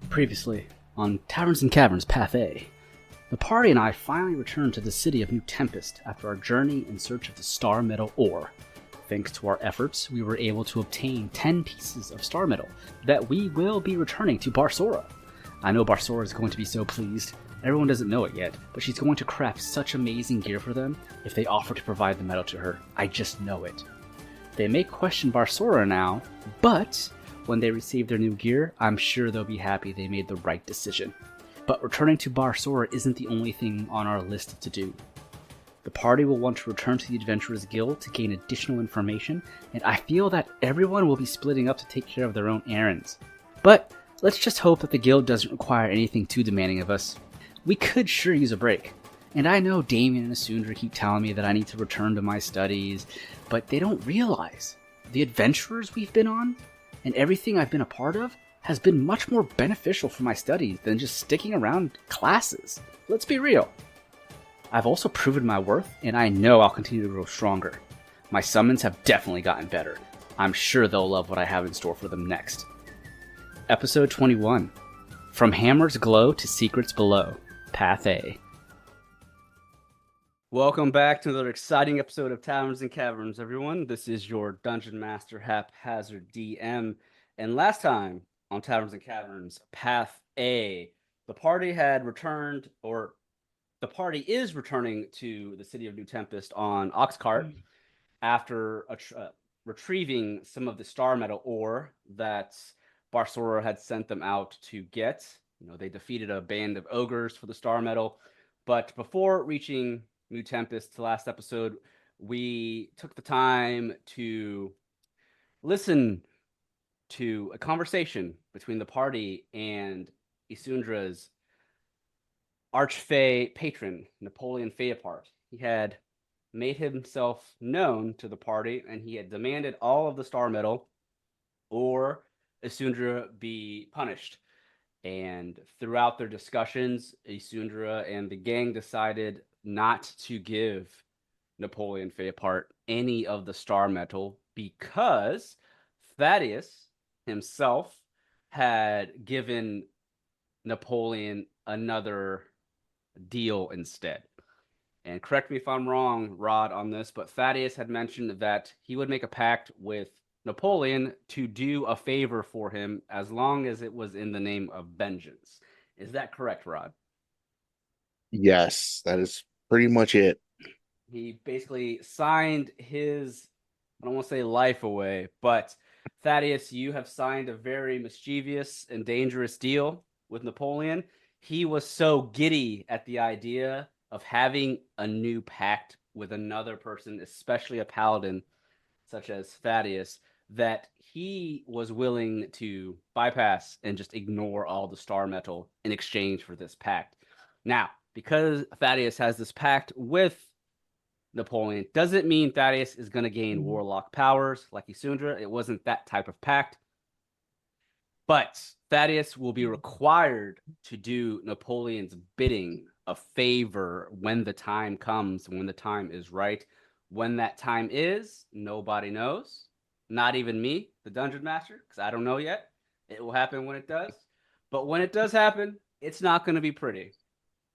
Previously, on Taverns and Caverns Path A, the party and I finally returned to the city of New Tempest after our journey in search of the Star Metal ore. Thanks to our efforts, we were able to obtain 10 pieces of Star Metal that we will be returning to Barsora. I know Barsora is going to be so pleased. Everyone doesn't know it yet, but she's going to craft such amazing gear for them if they offer to provide the metal to her. I just know it. They may question Barsora now, but when they receive their new gear, I'm sure they'll be happy they made the right decision. But returning to Barsora isn't the only thing on our list to do. The party will want to return to the Adventurers Guild to gain additional information, and I feel that everyone will be splitting up to take care of their own errands. But let's just hope that the guild doesn't require anything too demanding of us. We could sure use a break. And I know Damien and Isundra keep telling me that I need to return to my studies, but they don't realize the adventures we've been on and everything I've been a part of has been much more beneficial for my studies than just sticking around classes. Let's be real. I've also proven my worth, and I know I'll continue to grow stronger. My summons have definitely gotten better. I'm sure they'll love what I have in store for them next. Episode 21. From Hammer's Glow to Secrets Below, Path A. Welcome back to another exciting episode of Taverns and Caverns, everyone. This is your Dungeon Master, HaphazardDM. And last time on Taverns and Caverns, Path A, the party had returned, or the party is returning to the city of New Tempest on Oxcart after retrieving some of the Star Metal ore that Barsora had sent them out to get. You know, they defeated a band of ogres for the Star Metal. But before reaching New Tempest, last episode, we took the time to listen to a conversation between the party and Isundra's archfey patron, Napoleon Fayapart. He had made himself known to the party, and he had demanded all of the Star Metal or Isundra be punished. And throughout their discussions, Isundra and the gang decided not to give Napoleon Fayapart any of the Star Metal because Thaddeus himself had given Napoleon another deal instead. And correct me if I'm wrong, Rod, on this, but Thaddeus had mentioned that he would make a pact with Napoleon to do a favor for him as long as it was in the name of vengeance. Is that correct, Rod? Yes, that is pretty much it. He basically signed his, I don't want to say life away, but Thaddeus, you have signed a very mischievous and dangerous deal with Napoleon. He was so giddy at the idea of having a new pact with another person, especially a paladin such as Thaddeus, that he was willing to bypass and just ignore all the Star Metal in exchange for this pact. Now, because Thaddeus has this pact with Napoleon, doesn't mean Thaddeus is going to gain warlock powers like Isundra. It wasn't that type of pact. But Thaddeus will be required to do Napoleon's bidding, a favor, when the time comes, when the time is right. When that time is, nobody knows. Not even me, the Dungeon Master, because I don't know yet. It will happen when it does. But when it does happen, it's not going to be pretty.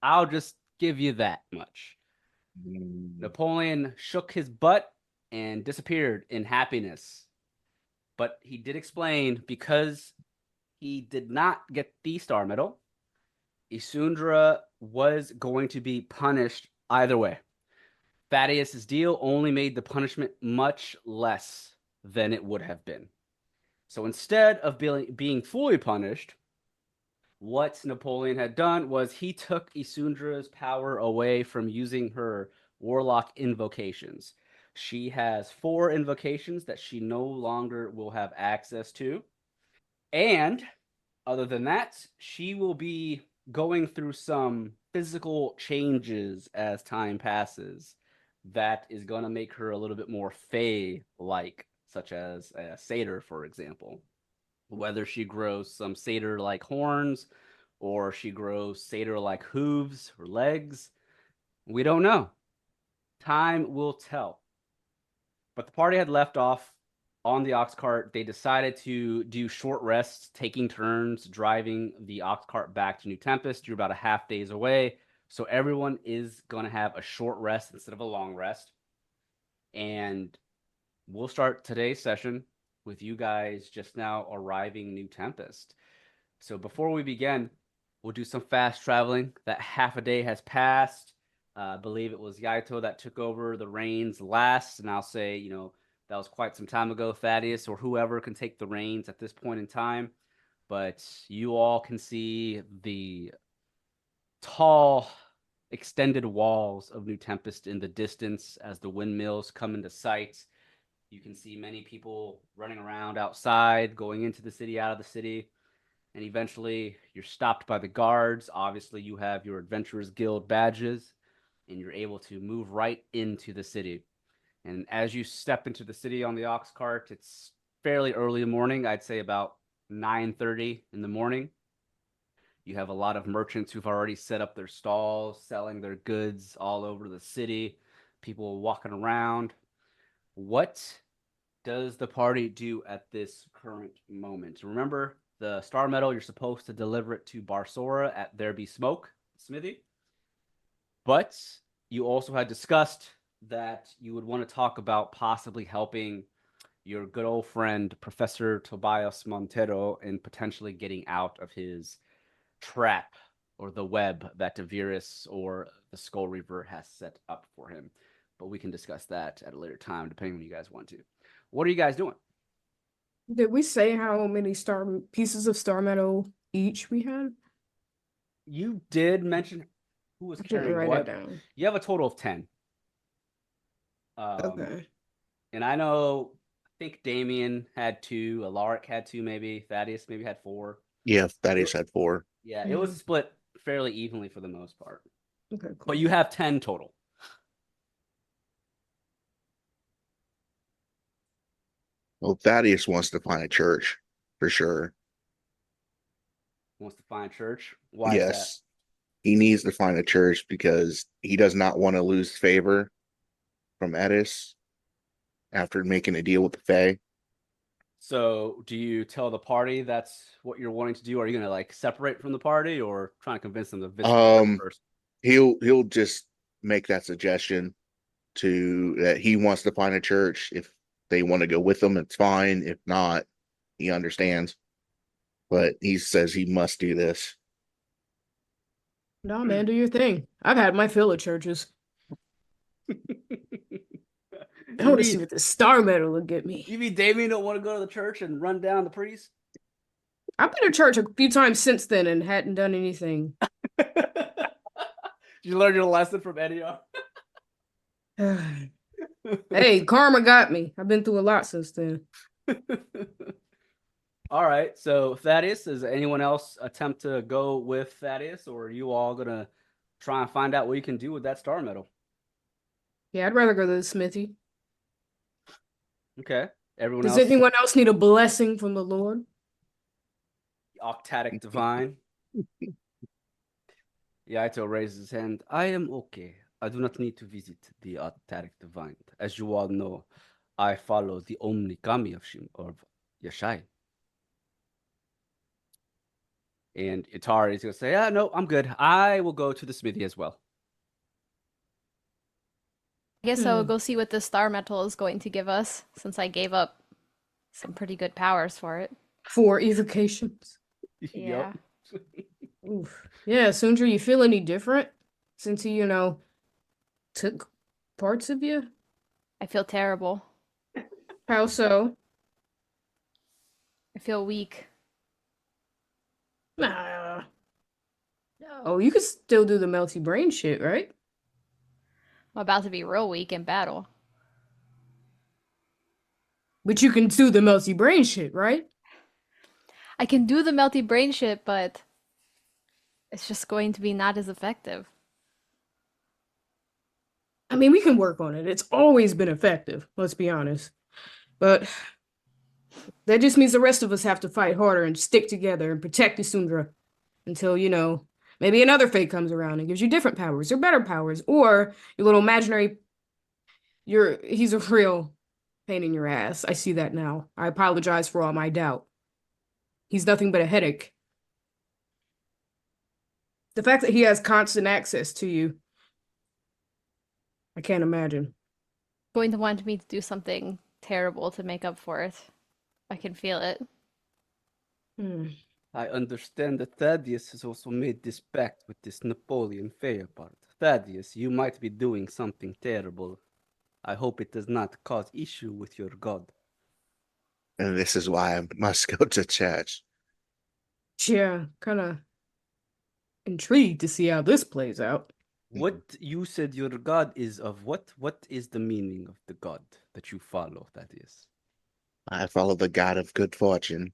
I'll just give you that much. Napoleon shook his butt and disappeared in happiness. But he did explain, because he did not get the Star Metal, Isundra was going to be punished either way. Thaddeus' deal only made the punishment much less than it would have been. So instead of being fully punished, what Napoleon had done was he took Isundra's power away from using her warlock invocations. She has 4 invocations that she no longer will have access to. And other than that, she will be going through some physical changes as time passes that is going to make her a little bit more Fae-like, such as a satyr, for example. Whether she grows some satyr-like horns or she grows satyr-like hooves or legs, we don't know. Time will tell. But the party had left off on the ox cart, they decided to do short rests, taking turns driving the ox cart back to New Tempest. You're about a half days away. So everyone is going to have a short rest instead of a long rest. And we'll start today's session with you guys just now arriving New Tempest. So before we begin, we'll do some fast traveling. That half a day has passed. I believe it was Yaito that took over the reins last, and I'll say, that was quite some time ago, Thaddeus, or whoever can take the reins at this point in time. But you all can see the tall, extended walls of New Tempest in the distance as the windmills come into sight. You can see many people running around outside, going into the city, out of the city. And eventually you're stopped by the guards. Obviously, you have your Adventurers Guild badges, and you're able to move right into the city. And as you step into the city on the ox cart, it's fairly early in the morning. I'd say about 9:30 in the morning. You have a lot of merchants who've already set up their stalls, selling their goods all over the city. People walking around. What does the party do at this current moment? Remember, the star medal, you're supposed to deliver it to Barsora at There Be Smoke Smithy. But you also had discussed that you would want to talk about possibly helping your good old friend, Professor Tobias Montero, in potentially getting out of his trap or the web that Devirus or the Skull Reaver has set up for him. But we can discuss that at a later time, depending on when you guys want to. What are you guys doing? Did we say how many pieces of star metal each we had? You did mention who was I didn't carrying write what. it down. You have a total of 10. Okay. And I know, I think Damien had 2, Alaric had 2, maybe Thaddeus maybe had 4. Yeah, Thaddeus had 4. Yeah, it was split fairly evenly for the most part. Okay, cool. But you have 10 total. Well, Thaddeus wants to find a church for sure. Wants to find a church. Why is Yes, he needs to find a church because he does not want to lose favor from Edis after making a deal with the Fae. So do you tell the party that's what you're wanting to do? Are you going to like separate from the party or trying to convince them to visit the church first? He'll just make that suggestion to that he wants to find a church. If they want to go with him, it's fine. If not, he understands. But he says he must do this. No, man, do your thing. I've had my fill of churches. I want to see what the star medal will get me. You mean Damien don't want to go to the church and run down the priest? I've been to church a few times since then and hadn't done anything. Did you learn your lesson from Eddie? Hey, karma got me. I've been through a lot since then. All right. So Thaddeus, does anyone else attempt to go with Thaddeus, or are you all gonna try and find out what you can do with that star medal? Yeah, I'd rather go to the smithy. Okay. Everyone Does else? anyone else need a blessing from the Lord? Octatic Divine. Yaito raises his hand. I am okay. I do not need to visit the Octatic Divine. As you all know, I follow the Omnikami of Yashai. And Itari is going to say, no, I'm good. I will go to the smithy as well. I guess I will go see what the star metal is going to give us, since I gave up some pretty good powers for it. 4 evocations. Yeah. Oof. Yeah, Isundra, you feel any different since he, took parts of you? I feel terrible. How so? I feel weak. Nah. Oh, you could still do the melty brain shit, right? I'm about to be real weak in battle. But you can do the melty brain shit, right? I can do the melty brain shit, but it's just going to be not as effective. I mean, we can work on it. It's always been effective, let's be honest. But that just means the rest of us have to fight harder and stick together and protect Isundra until, maybe another fate comes around and gives you different powers or better powers, or your little imaginary he's a real pain in your ass. I see that now. I apologize for all my doubt. He's nothing but a headache. The fact that he has constant access to you, I can't imagine. Going to want me to do something terrible to make up for it. I can feel it. I understand that Thaddeus has also made this pact with this Napoleon Fayapart. Thaddeus, you might be doing something terrible. I hope it does not cause issue with your god. And this is why I must go to church. Yeah, kind of intrigued to see how this plays out. What you said your god is of what? What is the meaning of the god that you follow, Thaddeus? I follow the god of good fortune.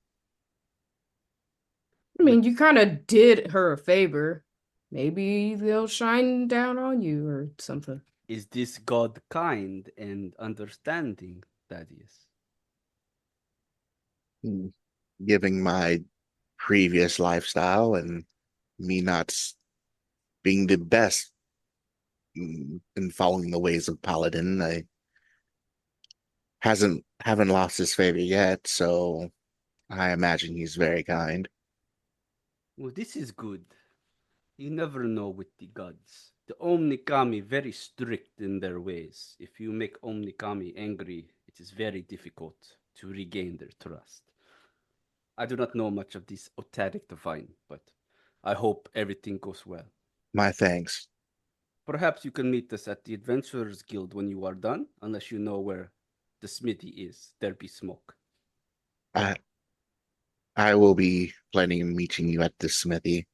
I mean, you kind of did her a favor. Maybe they'll shine down on you or something. Is this god kind and understanding, Thaddeus? Giving my previous lifestyle and me not being the best in following the ways of Paladin, I haven't lost his favor yet, so I imagine he's very kind. Well, this is good. You never know with the gods. The Omnikami very strict in their ways. If you make Omnikami angry, it is very difficult to regain their trust. I do not know much of this Otatic divine, but I hope everything goes well. My thanks. Perhaps you can meet us at the Adventurers Guild when you are done, unless you know where the smithy is. There be smoke. I I will be planning on meeting you at the smithy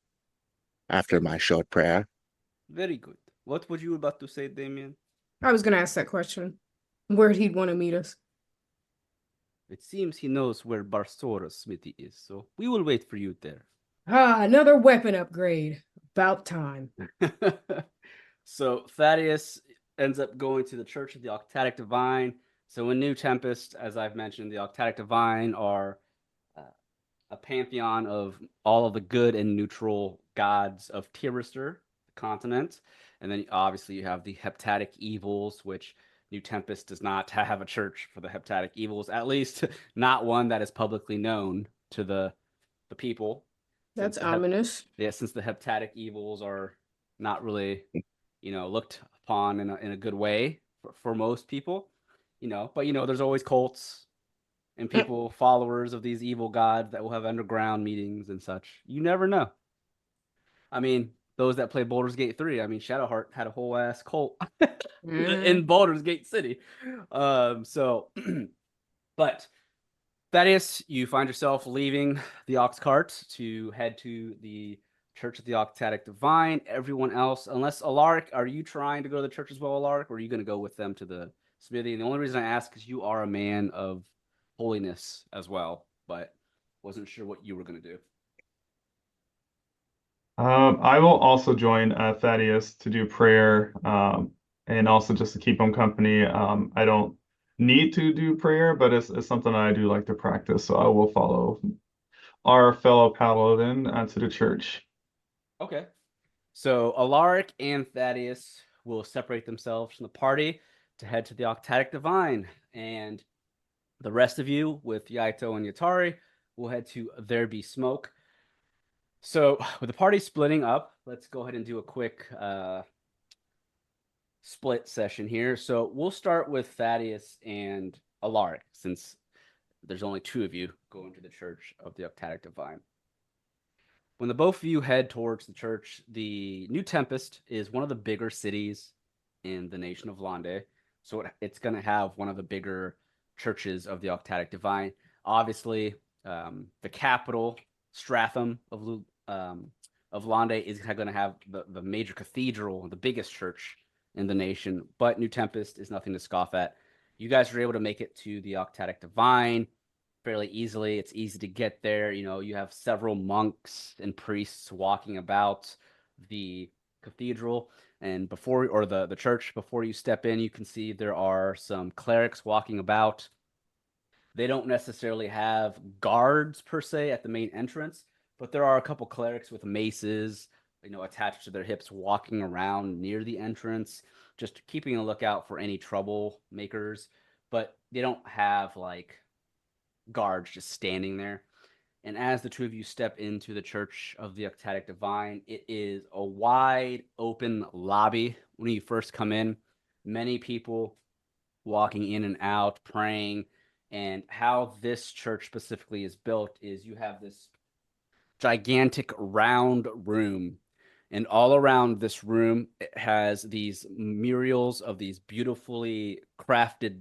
after my short prayer. Very good. What were you about to say, Damien? I was going to ask that question. Where'd he want to meet us? It seems he knows where Barsora's smithy is, so we will wait for you there. Ah, another weapon upgrade. About time. So Thaddeus ends up going to the Church of the Octatic Divine. So in New Tempest, as I've mentioned, the Octatic Divine are a pantheon of all of the good and neutral gods of Tirister, the continent. And then obviously you have the Heptatic Evils, which New Tempest does not have a church for the Heptatic Evils, at least not one that is publicly known to the people. That's ominous. Yeah, since the Heptatic Evils are not really, looked upon in a good way for most people, but there's always cults and people, followers of these evil gods that will have underground meetings and such. You never know. I mean, those that play Baldur's Gate 3, I mean, Shadowheart had a whole ass cult in Baldur's Gate City. But Thaddeus, you find yourself leaving the Ox Cart to head to the Church of the Octatic Divine. Everyone else, unless Alaric, are you trying to go to the church as well, Alaric, or are you going to go with them to the smithy? And the only reason I ask is you are a man of holiness as well, but wasn't sure what you were going to do. I will also join Thaddeus to do prayer, and also just to keep him company. I don't need to do prayer, but it's something I do like to practice, so I will follow our fellow paladin to the church. Okay. So Alaric and Thaddeus will separate themselves from the party to head to the Octatic Divine, and the rest of you with Yaito and Yatari will head to There Be Smoke. So with the party splitting up, let's go ahead and do a quick split session here. So we'll start with Thaddeus and Alaric, since there's only two of you going to the Church of the Octatic Divine. When the both of you head towards the church, the New Tempest is one of the bigger cities in the nation of Lande. So it's going to have one of the bigger churches of the Octatic Divine. Obviously, the capital, Stratham of Lande, is going to have the major cathedral, the biggest church in the nation. But New Tempest is nothing to scoff at. You guys are able to make it to the Octatic Divine fairly easily. It's easy to get there. You have several monks and priests walking about the cathedral, and the church. Before you step in, you can see there are some clerics walking about. They don't necessarily have guards per se at the main entrance, but there are a couple clerics with maces, attached to their hips, walking around near the entrance, just keeping a lookout for any troublemakers. but they don't have like guards just standing there. And as the two of you step into the Church of the Ecstatic Divine, it is a wide open lobby. When you first come in, many people walking in and out, praying. And how this church specifically is built is you have this gigantic round room. And all around this room, it has these murals of these beautifully crafted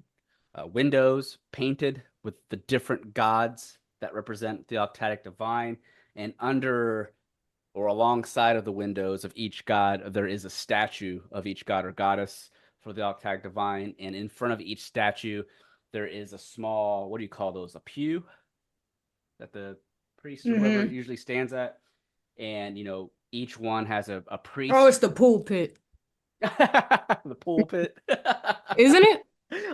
windows painted with the different gods that represent the Octatic Divine. And under or alongside of the windows of each god, there is a statue of each god or goddess for the Octatic Divine. And in front of each statue, there is a small, what do you call those? A pew that the priest or whoever usually stands at. And, each one has a priest. Oh, it's the pulpit. The pulpit. Isn't it?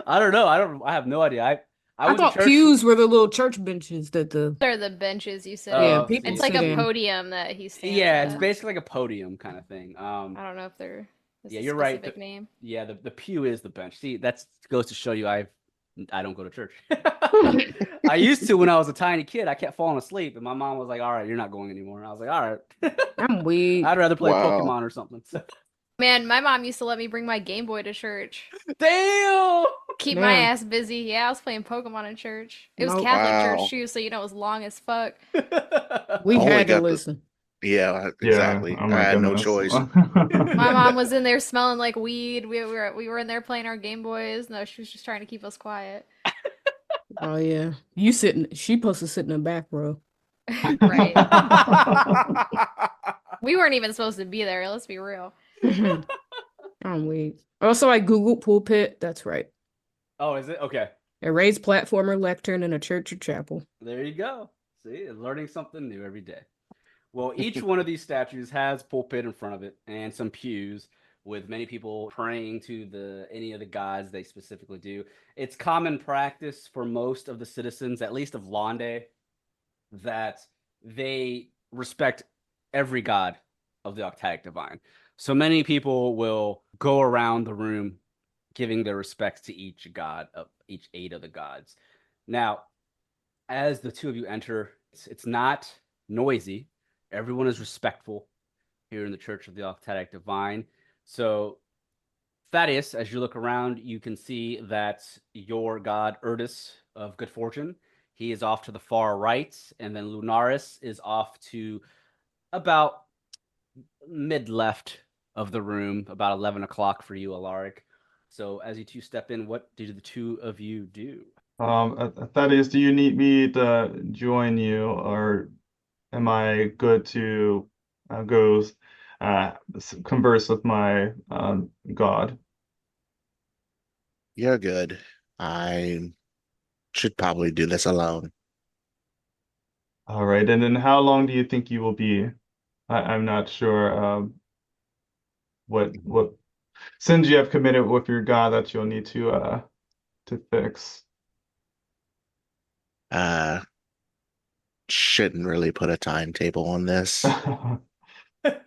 I don't know. I have no idea. I went to thought church pews were the little church benches that the They're the benches you sit yeah on. people It's like sit a in. podium that he stands Yeah, it's at. basically like a podium kind of thing. I don't know if there's Yeah, a you're right. specific name. Yeah, the pew is the bench. See, that goes to show you I don't go to church. I used to when I was a tiny kid. I kept falling asleep, and my mom was like, "All right, you're not going anymore." And I was like, "All right." I'm weak. I'd rather play Wow. Pokemon or something. So. Man, my mom used to let me bring my Game Boy to church. Damn. Keep my Man. ass busy. Yeah, I was playing Pokemon in church. It was Nope. Catholic Wow. church too, so it was long as fuck. We Only had to got the- listen. Yeah, Yeah, exactly. oh I my had no goodness. choice. My mom was in there smelling like weed. We were in there playing our Game Boys. No, she was just trying to keep us quiet. Oh yeah, she supposed to sit in the back row. Right. We weren't even supposed to be there, let's be real. I'm weak. Also, I googled pulpit. That's right. Oh, is it? Okay. A raised platform or lectern in a church or chapel. There you go. See, learning something new every day. Well, each one of these statues has pulpit in front of it and some pews with many people praying to any of the gods they specifically do. It's common practice for most of the citizens, at least of Londe, that they respect every god of the Octatic Divine. So many people will go around the room giving their respects to each god of each 8 of the gods. Now, as the two of you enter, it's not noisy. Everyone is respectful here in the Church of the Octatic Divine. So, Thaddeus, as you look around, you can see that your god, Erdis of Good Fortune, he is off to the far right, and then Lunaris is off to about mid-left of the room, about 11 o'clock for you, Alaric. So, as you two step in, what do the two of you do? Thaddeus, do you need me to join you, or am I good to go converse with my god? You're good. I should probably do this alone. All right, and then how long do you think you will be? I'm not sure what sins you have committed with your god that you'll need to fix. Shouldn't really put a timetable on this. Let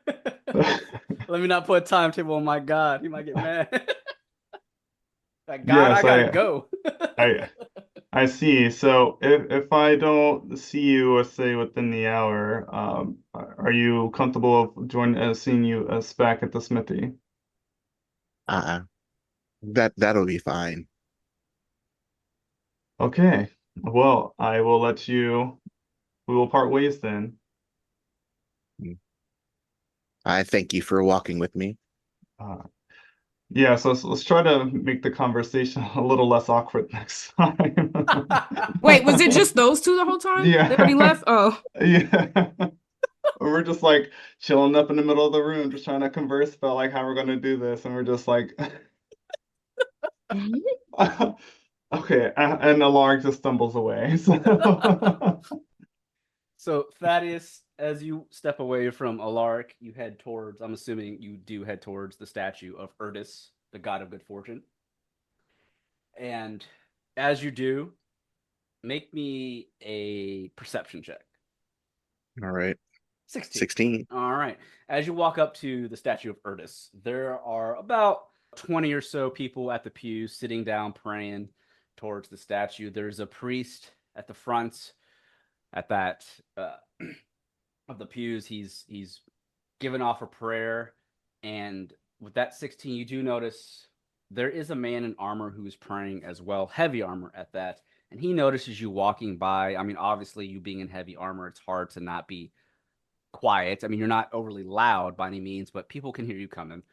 me not put a timetable on my god. He might get mad. That god, Yes, I gotta go. I see. So if I don't see you, let's say within the hour, are you comfortable of seeing you back at the smithy? That'll be fine. Okay. Well, I will let you. We will part ways then. I thank you for walking with me. Yeah, so let's try to make the conversation a little less awkward next time. Wait, was it just those two the whole time? Yeah. They already left? Oh. Yeah. We're just like chilling up in the middle of the room, just trying to converse about like how we're gonna do this, and we're just like, okay, and Alaric just stumbles away. So Thaddeus, as you step away from Alaric, you head towards, I'm assuming you do head towards the statue of Erdis, the god of good fortune. And as you do, make me a perception check. All right. 16. 16. All right. As you walk up to the statue of Erdis, there are about 20 or so people at the pews sitting down praying. towards the statue. There's a priest at the front, at that of the pews. He's given off a prayer, and with that 16, you do notice there is a man in armor who's praying as well, heavy armor at that. And he notices you walking by. I mean, obviously, you being in heavy armor, it's hard to not be quiet. I mean, you're not overly loud by any means, but people can hear you coming.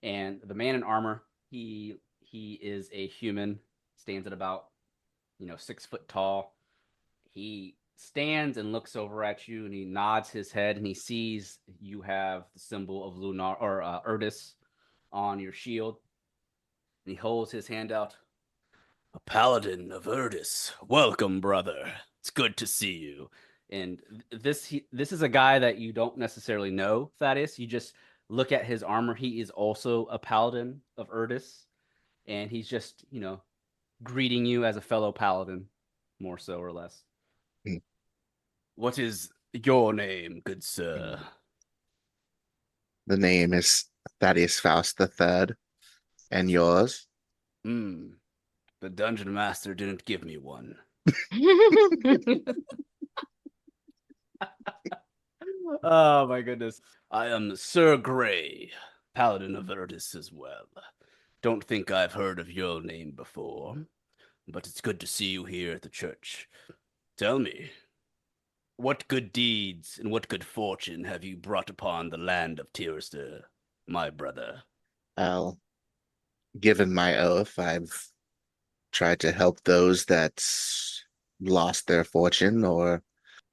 And the man in armor, he is a human, stands at about 6 foot tall. He stands and looks over at you, and he nods his head, and he sees you have the symbol of Lunar or Erdis on your shield. And he holds his hand out. A paladin of Erdis. Welcome, brother. It's good to see you. And this is a guy that you don't necessarily know, Thaddeus. You just look at his armor. He is also a paladin of Erdis. And he's just, greeting you as a fellow paladin, more so or less. What is your name, good sir? The name is Thaddeus Faust III. And yours? The dungeon master didn't give me one. Oh my goodness. I am Sir Grey, paladin of Erdis as well. Don't think I've heard of your name before, but it's good to see you here at the church. Tell me, what good deeds and what good fortune have you brought upon the land of Tirister, my brother? Well, given my oath, I've tried to help those that lost their fortune, or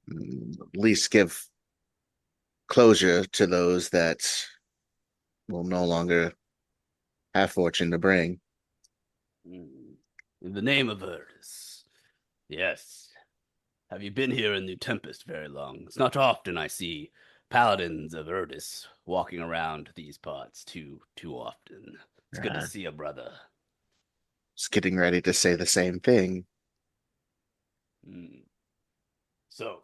at least give closure to those that will no longer have fortune to bring. In the name of Erdis. Yes. Have you been here in New Tempest very long? It's not often I see paladins of Erdis walking around these parts too often. It's good to see you, brother. Just getting ready to say the same thing. So,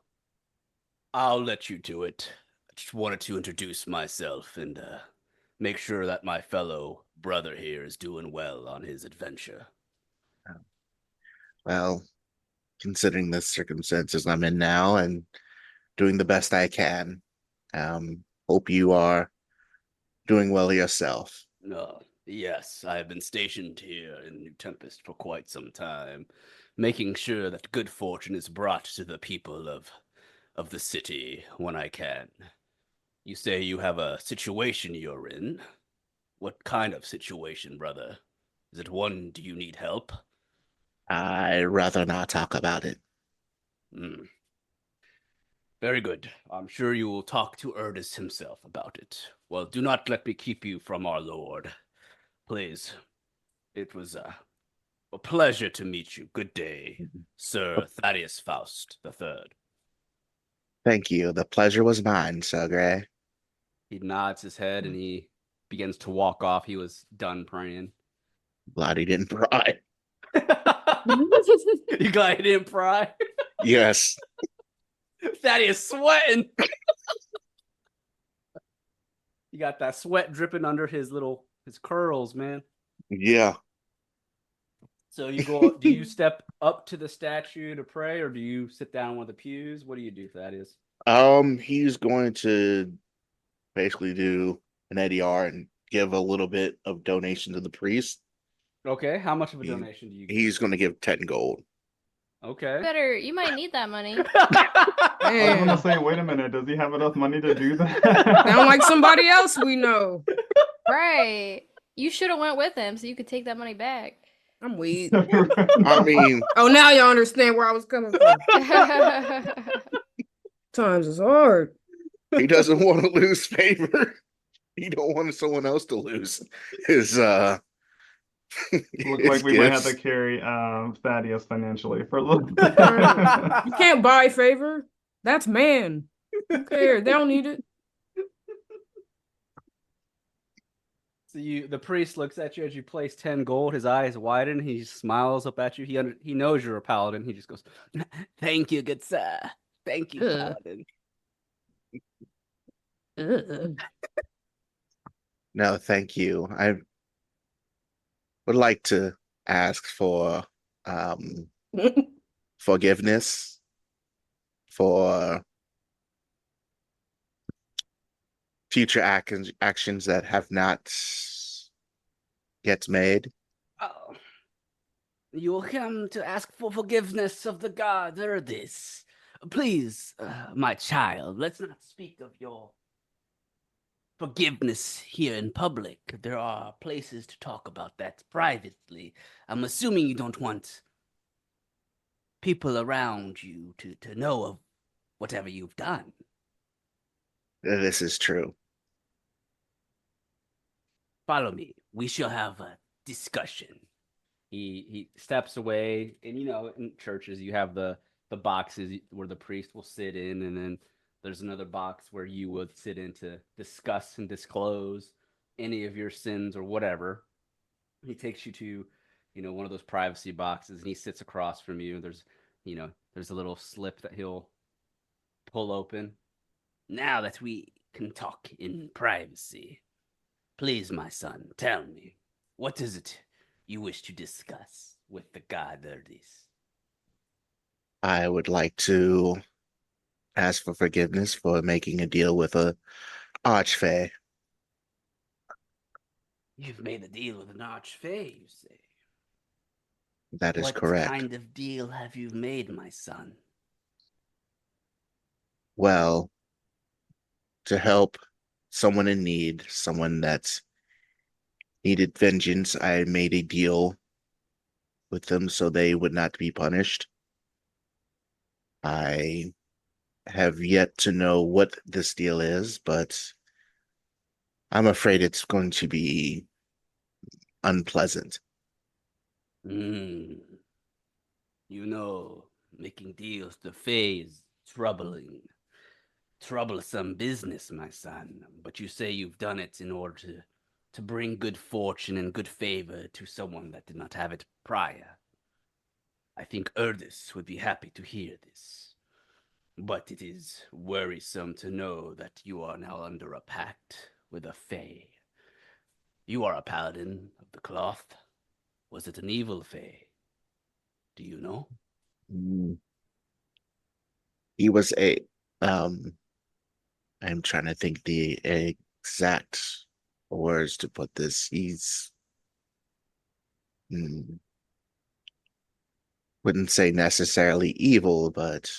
I'll let you do it. I just wanted to introduce myself and make sure that my fellow brother here is doing well on his adventure. Well, considering the circumstances I'm in now and doing the best I can, hope you are doing well yourself. Yes, I have been stationed here in New Tempest for quite some time, making sure that good fortune is brought to the people of the city when I can. You say you have a situation you're in. What kind of situation, brother? Is it one, do you need help? I'd rather not talk about it. Very good. I'm sure you will talk to Erdis himself about it. Well, do not let me keep you from our lord. Please. It was a pleasure to meet you. Good day, Sir Thaddeus Faust III. Thank you. The pleasure was mine, Sir Grey. He nods his head and he begins to walk off. He was done praying. Glad he didn't pry. You glad he didn't pry? Yes. Thaddeus sweating. You got that sweat dripping under his curls, man. Yeah. So you go. Do you step up to the statue to pray, or do you sit down on one of the pews? What do you do, Thaddeus? He's going to basically do an ADR and give a little bit of donation to the priest. Okay, how much of a donation do you give? He's going to give 10 gold. Okay. You might need that money. I was Man, gonna say, wait a minute, does he have enough money to do that? sound like somebody else we know. Right. You should have went with him so you could take that money back. I'm weak. I mean, Oh, now y'all understand where I was coming from. Times is hard. he doesn't want to lose favor. He don't want someone else to lose his Look his like we might have gifts. to carry Thaddeus financially for a little bit. You can't buy favor. That's man. Who cares? They don't need it. So the priest looks at you as you place 10 gold. His eyes widen. He smiles up at you. He knows you're a paladin. He just goes, "Thank you, good sir. Thank you, paladin." No, thank you. I would like to ask for um, forgiveness for future actions that have not yet made. Oh, you will come to ask for forgiveness of the god Erdis. Please, my child, let's not speak of your forgiveness here in public. There are places to talk about that privately. I'm assuming you don't want people around you to know of whatever you've done. This is true. Follow me. We shall have a discussion. He steps away, and in churches you have the boxes where the priest will sit in, and then there's another box where you would sit in to discuss and disclose any of your sins or whatever. He takes you to, one of those privacy boxes, and he sits across from you. There's a little slip that he'll pull open. Now that we can talk in privacy, please, my son, tell me, what is it you wish to discuss with the god Erdis? I would like to ask for forgiveness for making a deal with a archfey. You've made a deal with an archfey, you say? That is What correct. kind of deal have you made, my son? Well, to help someone in need, someone that's needed vengeance, I made a deal with them so they would not be punished. I have yet to know what this deal is, but I'm afraid it's going to be unpleasant. You know, making deals to Fae is troublesome business, my son. But you say you've done it in order to bring good fortune and good favor to someone that did not have it prior. I think Erdis would be happy to hear this. But it is worrisome to know that you are now under a pact with a Fae. You are a paladin of the cloth. Was it an evil Fae? Do you know? He was a I'm trying to think the exact words to put this. He's wouldn't say necessarily evil, but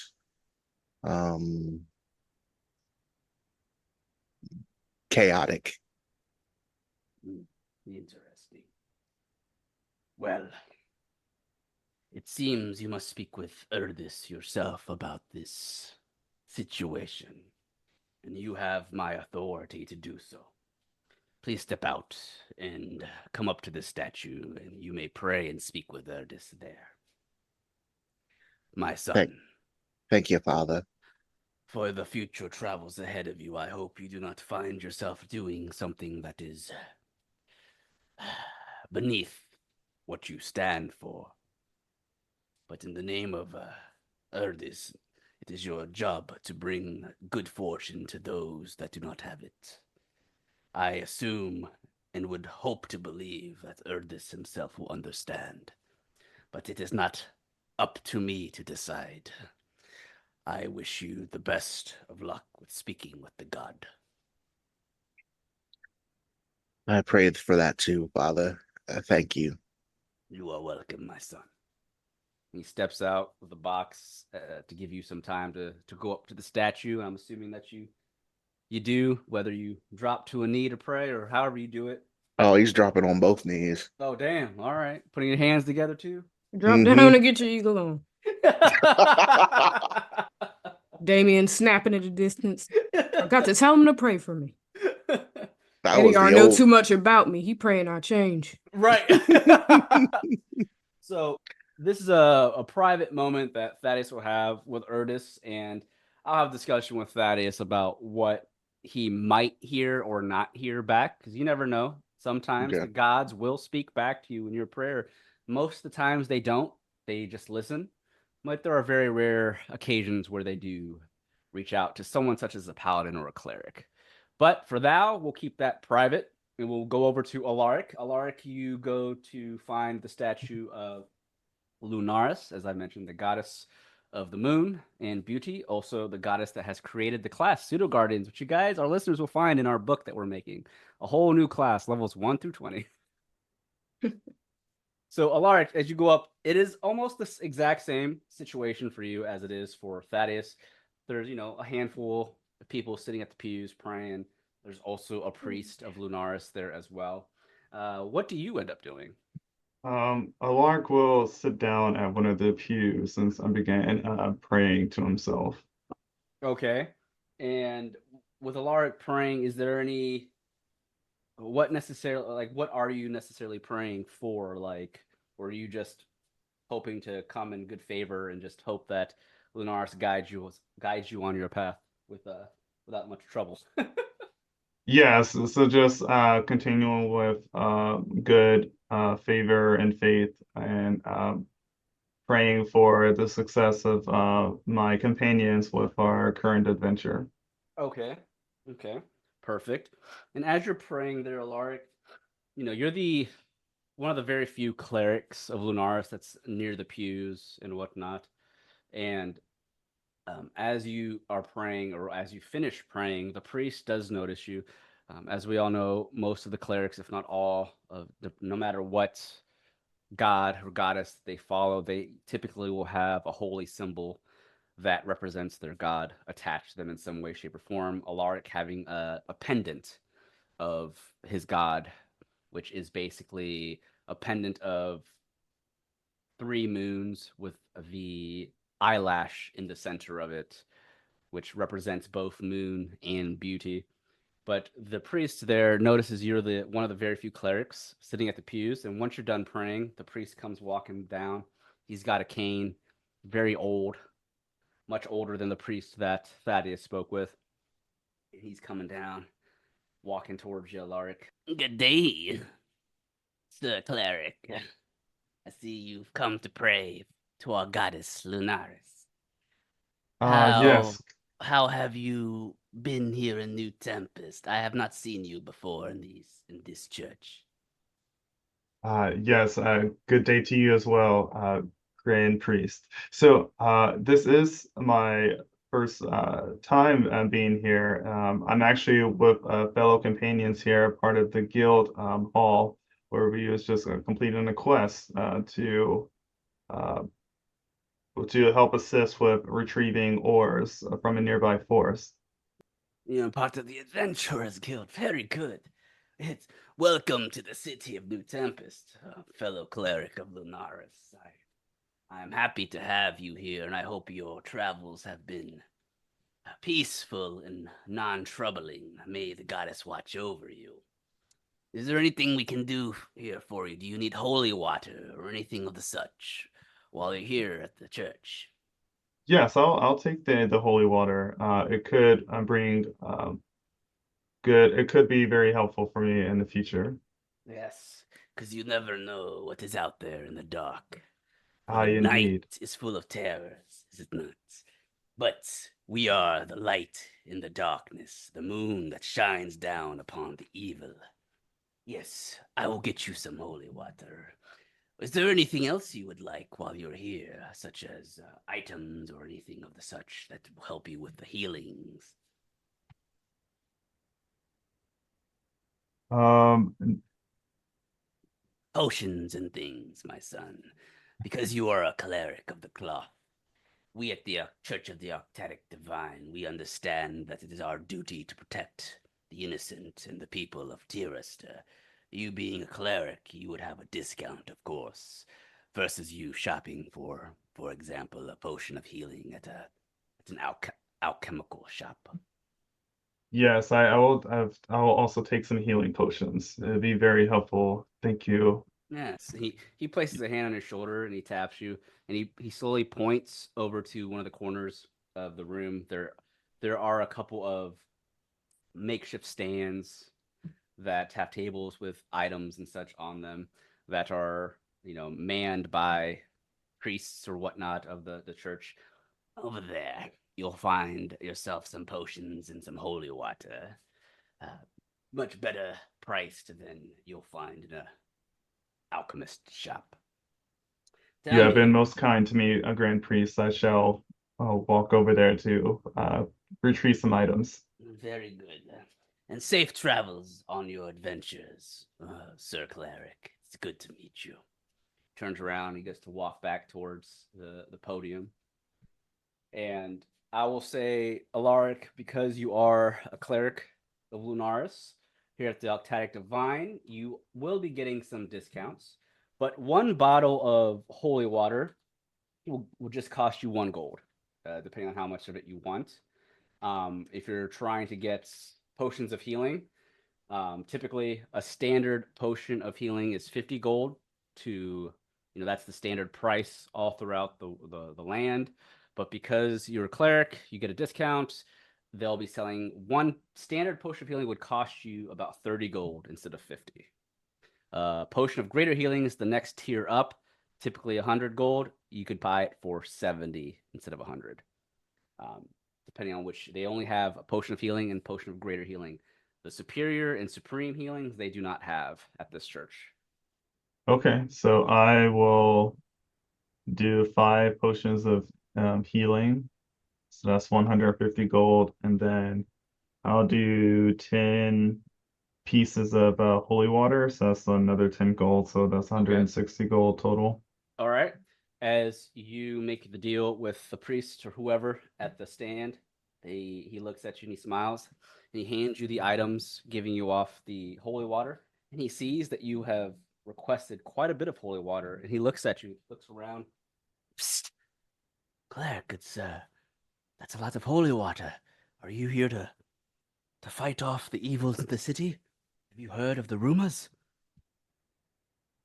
chaotic. Interesting. Well, it seems you must speak with Erdis yourself about this situation, and you have my authority to do so. Please step out and come up to the statue, and you may pray and speak with Erdis there. My son. Thank you, Father. For the future travels ahead of you, I hope you do not find yourself doing something that is beneath what you stand for. But in the name of Erdis, it is your job to bring good fortune to those that do not have it. I assume and would hope to believe that Erdis himself will understand. But it is not up to me to decide. I wish you the best of luck with speaking with the god. I prayed for that too, Father. Thank you. You are welcome, my son. He steps out with a box to give you some time to go up to the statue. I'm assuming that you do, whether you drop to a knee to pray or however you do it. Oh, he's dropping on both knees. Oh, damn. All right. Putting your hands together too? Drop down and get your eagle on. Damien snapping at a distance. I got to tell him to pray for me. That was Eddie know too much about me. He praying I change. Right. So this is a private moment that Thaddeus will have with Erdis, and I'll have a discussion with Thaddeus about what he might hear or not hear back, because you never know. Sometimes the gods will speak back to you in your prayer. Most of the times they don't. They just listen. But there are very rare occasions where they do reach out to someone such as a paladin or a cleric. But for thou, we'll keep that private, and we'll go over to Alaric. Alaric, you go to find the statue of Lunaris, as I mentioned, the goddess of the moon and beauty, also the goddess that has created the class Pseudo Guardians, which you guys, our listeners, will find in our book that we're making. A whole new class, levels 1 through 20. So, Alaric, as you go up, it is almost the exact same situation for you as it is for Thaddeus. There's, a handful of people sitting at the pews praying. There's also a priest of Lunaris there as well. What do you end up doing? Alaric will sit down at one of the pews and began praying to himself. Okay. And with Alaric praying, is there any what are you necessarily praying for? Or are you just hoping to come in good favor and just hope that Lunaris guides you on your path without much trouble? Yes, so just continuing with good favor and faith and praying for the success of my companions with our current adventure. Okay. Okay. Perfect. And as you're praying there, Alaric, you're the one of the very few clerics of Lunaris that's near the pews and whatnot. And as you are praying, or as you finish praying, the priest does notice you. As we all know, most of the clerics, if not all, no matter what god or goddess they follow, they typically will have a holy symbol that represents their god attached to them in some way, shape, or form. Alaric having a pendant of his god, which is basically a pendant of 3 moons with the eyelash in the center of it, which represents both moon and beauty. But the priest there notices you're the one of the very few clerics sitting at the pews, and once you're done praying, the priest comes walking down. He's got a cane, very old, much older than the priest that Thaddeus spoke with. He's coming down, walking towards you, Alaric. Good day, Sir Cleric. I see you've come to pray to our goddess Lunaris. Yes. How have you been here in New Tempest? I have not seen you before in this church. Yes, good day to you as well, Grand Priest. So, this is my first time being here. I'm actually with fellow companions here, part of the guild hall, where we was just completing a quest uh, to help assist with retrieving ores from a nearby forest. You're part of the Adventurers Guild. Very good. It's welcome to the city of New Tempest, fellow cleric of Lunaris. I am happy to have you here, and I hope your travels have been peaceful and non-troubling. May the goddess watch over you. Is there anything we can do here for you? Do you need holy water or anything of the such while you're here at the church? Yes, I'll take the holy water. It could bring good. It could be very helpful for me in the future. Yes, because you never know what is out there in the dark. For the Indeed. night is full of terrors, is it not? But we are the light in the darkness, the moon that shines down upon the evil. Yes, I will get you some holy water. Is there anything else you would like while you're here, such as items or anything of the such that will help you with the healings? Um, Potions and things, my son, because you are a cleric of the cloth. We at the Church of the Arctic Divine, we understand that it is our duty to protect the innocent and the people of Tirest. You being a cleric, you would have a discount, of course, versus you shopping for example, a potion of healing at an alchemical shop. yes, I will also take some healing potions. It'd be very helpful. Thank you. Yes, he places a hand on your shoulder and he taps you, and he slowly points over to one of the corners of the room. There are a couple of makeshift stands that have tables with items and such on them that are, manned by priests or whatnot of the church. Over there, you'll find yourself some potions and some holy water. Uh, Much better priced than you'll find in a alchemist shop. You Tell have been me. most kind to me, a Grand Priest. I shall walk over there to retrieve some items. Very good. And safe travels on your adventures, Sir Cleric. It's good to meet you. Turns around, he goes to walk back towards the podium. And I will say, Alaric, because you are a cleric of Lunaris here at the Octadic Divine, you will be getting some discounts. But one bottle of holy water will just cost you 1 gold, depending on how much of it you want. If you're trying to get potions of healing, typically a standard potion of healing is 50 gold to, that's the standard price all throughout the land. But because you're a cleric, you get a discount. They'll be selling one standard potion of healing would cost you about 30 gold instead of 50. Potion of greater healing is the next tier up, typically 100 gold. You could buy it for 70 instead of 100. Depending on which, they only have a potion of healing and potion of greater healing. The superior and supreme healings they do not have at this church. Okay, so I will do 5 potions of healing. So that's 150 gold. And then I'll do 10 pieces of holy water. So that's another 10 gold. So that's 160 gold total. All right. As you make the deal with the priest or whoever at the stand, he looks at you and he smiles. And he hands you the items, giving you off the holy water. And he sees that you have requested quite a bit of holy water. And he looks at you, looks around. Psst. Cleric, that's a lot of holy water. Are you here to fight off the evils of the city? Have you heard of the rumors?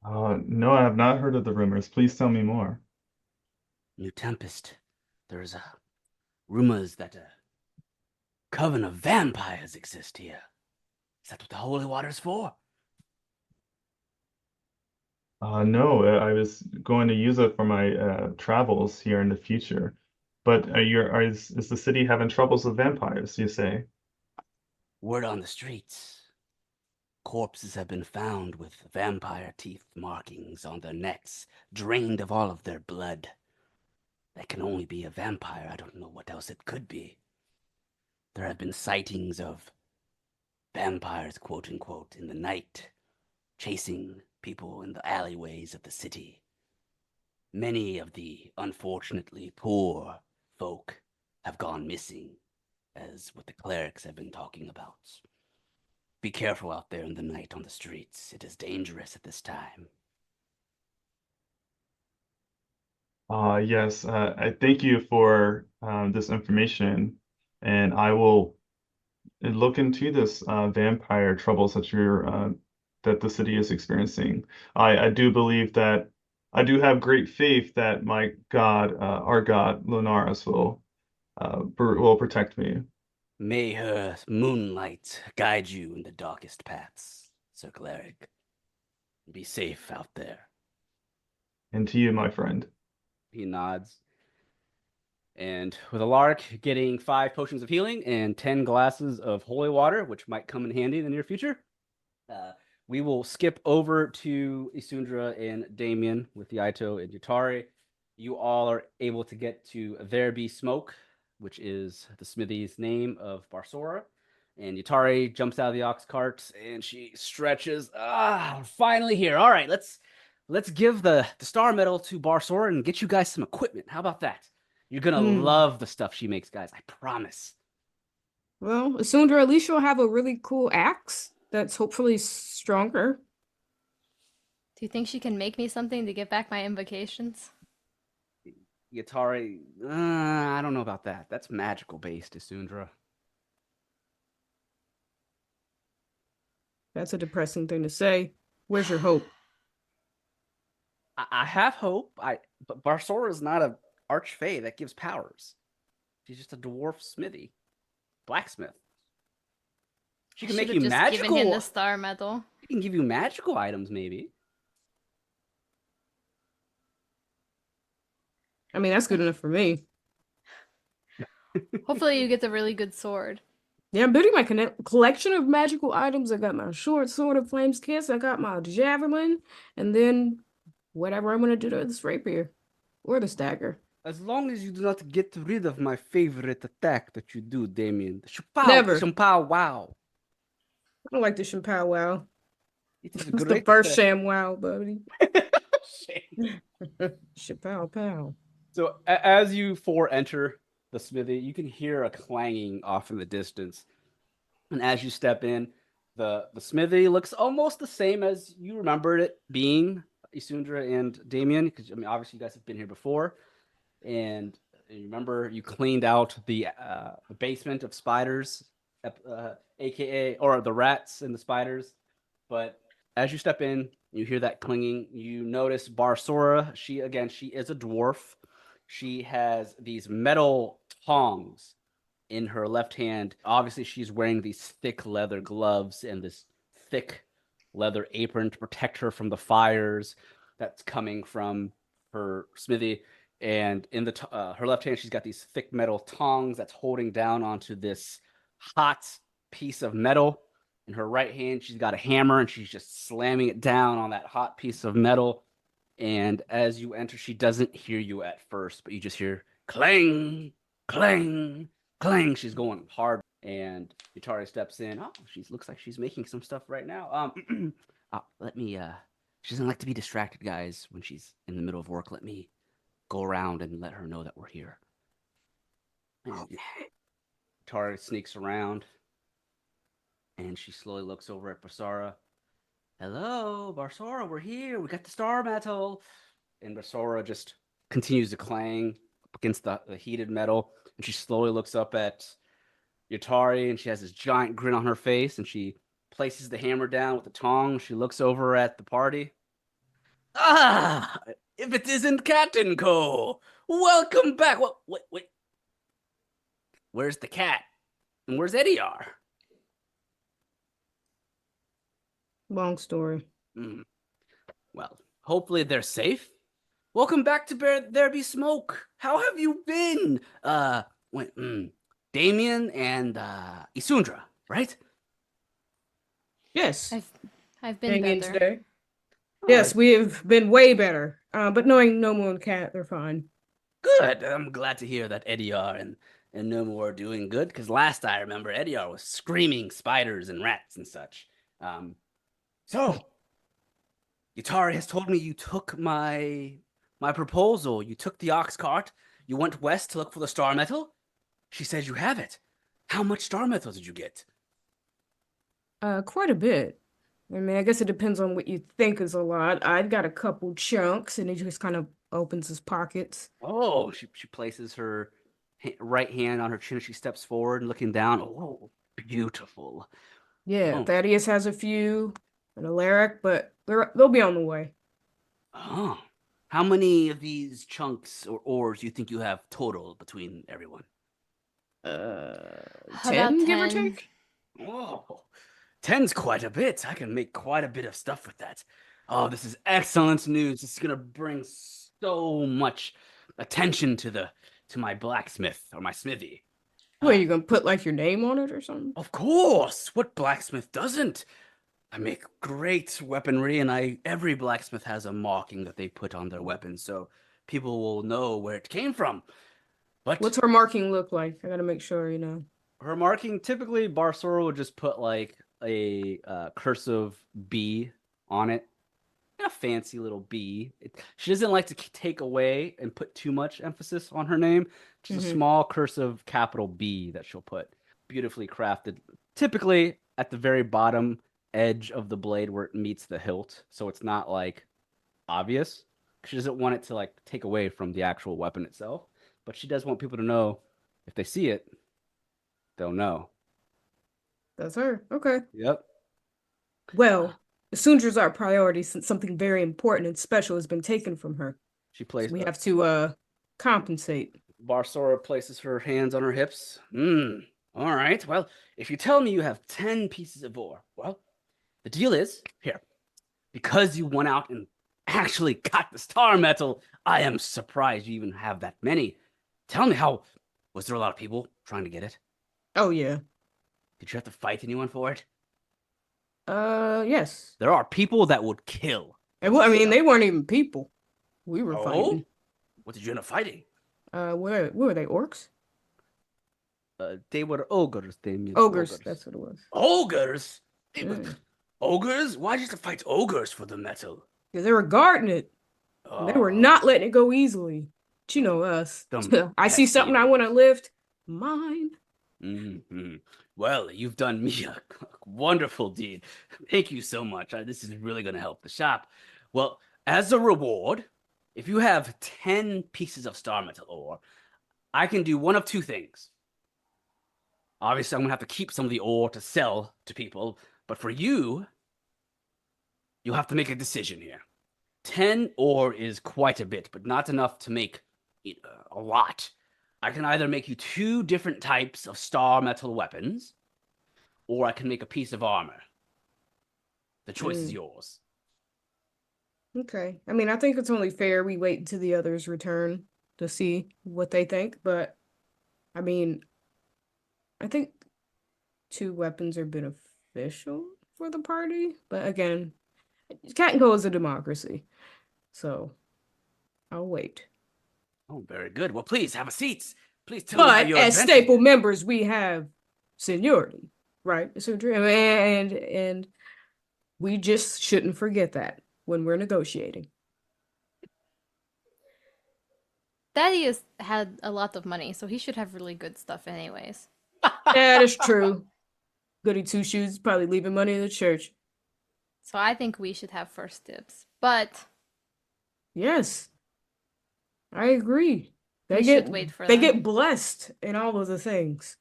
No, I have not heard of the rumors. Please tell me more. New Tempest. There's rumors that a coven of vampires exist here. Is that what the holy water is for? No, I was going to use it for my travels here in the future. But is the city having troubles with vampires, you say? Word on the streets. Corpses have been found with vampire teeth markings on their necks, drained of all of their blood. That can only be a vampire. I don't know what else it could be. There have been sightings of vampires, quote unquote, in the night, chasing people in the alleyways of the city. Many of the unfortunately poor folk have gone missing, as what the clerics have been talking about. Be careful out there in the night on the streets. It is dangerous at this time. Yes, I thank you for this information, and I will look into this vampire troubles that the city is experiencing. I do believe that I do have great faith that my God, our God, Lunaris, will protect me. May her moonlight guide you in the darkest paths, Sir Cleric. Be safe out there. And to you, my friend. He nods. And with Alaric getting 5 potions of healing and 10 glasses of holy water, which might come in handy in the near future, we will skip over to Isundra and Damien with Yaito and Yutari. You all are able to get to There Be Smoke, which is the smithy's name of Barsora. And Yutari jumps out of the ox cart and she stretches. We're finally here. All right, let's give the star medal to Barsora and get you guys some equipment. How about that? You're gonna love the stuff she makes, guys. I promise. Well, Isundra, at least you'll have a really cool axe that's hopefully stronger. Do you think she can make me something to get back my invocations? Yutari, I don't know about that. That's magical based, Isundra. That's a depressing thing to say. Where's your hope? I have hope. But Barsora is not a archfey that gives powers. She's just a dwarf smithy, blacksmith. She can make you magical. Given him the star medal. She can give you magical items, maybe. I mean, that's good enough for me. Hopefully you get the really good sword. Yeah, I'm building my collection of magical items. I got my short sword of flame's kiss. I got my javelin, and then whatever I'm gonna do to this rapier or this dagger. As long as you do not get rid of my favorite attack that you do, Damien. The shapow, Never. shapow, wow. I don't like the Champao wow. It is a It's the great first attack. sham wow, buddy. Chappelle pow. So as you four enter the smithy, you can hear a clanging off in the distance. And as you step in, the smithy looks almost the same as you remembered it being, Isundra and Damien, because I mean obviously you guys have been here before. And you remember you cleaned out the basement of spiders, aka or the rats and the spiders. But as you step in, you hear that clinging. You notice Barsora. She is a dwarf. She has these metal tongs in her left hand. Obviously, she's wearing these thick leather gloves and this thick leather apron to protect her from the fires that's coming from her smithy. And in her left hand, she's got these thick metal tongs that's holding down onto this hot piece of metal. In her right hand, she's got a hammer and she's just slamming it down on that hot piece of metal. And as you enter, she doesn't hear you at first, but you just hear clang, clang, clang. She's going hard. And Yutari steps in. Oh, she looks like she's making some stuff right now. Let me, she doesn't like to be distracted, guys, when she's in the middle of work. Let me go around and let her know that we're here. And Yutari sneaks around. And she slowly looks over at Barsora. Hello, Barsora, we're here. We got the star metal. And Barsora just continues to clang against the heated metal. And she slowly looks up at Yutari, and she has this giant grin on her face. And she places the hammer down with the tongs. She looks over at the party. Ah, if it isn't Cat & Co. Welcome back. Wait. Where's the cat? And where's Ediar? Long story. Well, hopefully they're safe. Welcome back to There Be Smoke. How have you been? Damien and Isundra, right? Yes. I've been Hang in better. today. Yes, we have been way better. But knowing No More and Cat, they're fine. Good. I'm glad to hear that Ediar and No More are doing good, because last I remember, Ediar was screaming spiders and rats and such. So, Yutari has told me you took my proposal. You took the ox cart. You went west to look for the star metal. She says you have it. How much star metal did you get? Quite a bit. I mean, I guess it depends on what you think is a lot. I got a couple chunks, and he just kind of opens his pockets. Oh, she places her right hand on her chin. She steps forward and looking down. Oh, beautiful. Yeah, Oh. Thaddeus has a few, and Alaric, but they'll be on the way. Oh, how many of these chunks or ores do you think you have total between everyone? 10, give or 10. take. Oh, 10's quite a bit. I can make quite a bit of stuff with that. Oh, this is excellent news. This is gonna bring so much attention to my blacksmith or my smithy. What, are you gonna put like your name on it or something? Of course. What blacksmith doesn't? I make great weaponry, and every blacksmith has a marking that they put on their weapons, so people will know where it came from. But What's her marking look like? I gotta make sure, you know. her marking, typically Barsora would just put like a cursive B on it. A fancy little B. She doesn't like to take away and put too much emphasis on her name. Just a small cursive capital B that she'll put. Beautifully crafted. Typically at the very bottom edge of the blade where it meets the hilt, so it's not like obvious. She doesn't want it to like take away from the actual weapon itself, but she does want people to know if they see it, they'll know. That's her. Okay. Yep. Well, Isundra's our priority since something very important and special has been taken from her. She plays. So we have to compensate. Barsora places her hands on her hips. All right. Well, if you tell me you have 10 pieces of ore, well, the deal is, here, because you went out and actually got the star metal, I am surprised you even have that many. Tell me, was there a lot of people trying to get it? Oh, yeah. Did you have to fight anyone for it? Yes. There are people that would kill And well, I mean, they weren't even people. We were Oh? fighting. What did you end up fighting? What were they? Orcs? They were ogres, Damien. Ogres. That's what it was. Ogres? Mm. Ogres? Why'd you have to fight ogres for the metal? Because they were guarding it. And they were not letting it go easily. But you know us. I see something I want to lift. Mine. Mm-hmm. Well, you've done me a wonderful deed. Thank you so much. This is really going to help the shop. Well, as a reward, if you have 10 pieces of star metal ore, I can do one of two things. Obviously, I'm going to have to keep some of the ore to sell to people, but for you, you'll have to make a decision here. 10 ore is quite a bit, but not enough to make a lot. I can either make you 2 different types of star metal weapons, or I can make a piece of armor. The choice is yours. Okay. I mean, I think it's only fair we wait until the others return to see what they think, but I mean, I think 2 weapons are beneficial for the party, but again, Cat and Co is a democracy, so I'll wait. Oh, very good. Well, please have a seat. Please tell me how But your as adventure staple did. members, we have seniority, right? Isundra? And we just shouldn't forget that when we're negotiating. Thaddeus had a lot of money, so he should have really good stuff anyways. That is true. Goody two shoes probably leaving money in the church. So I think we should have first dibs. But Yes, I agree. we should wait for they them. get blessed in all of the things.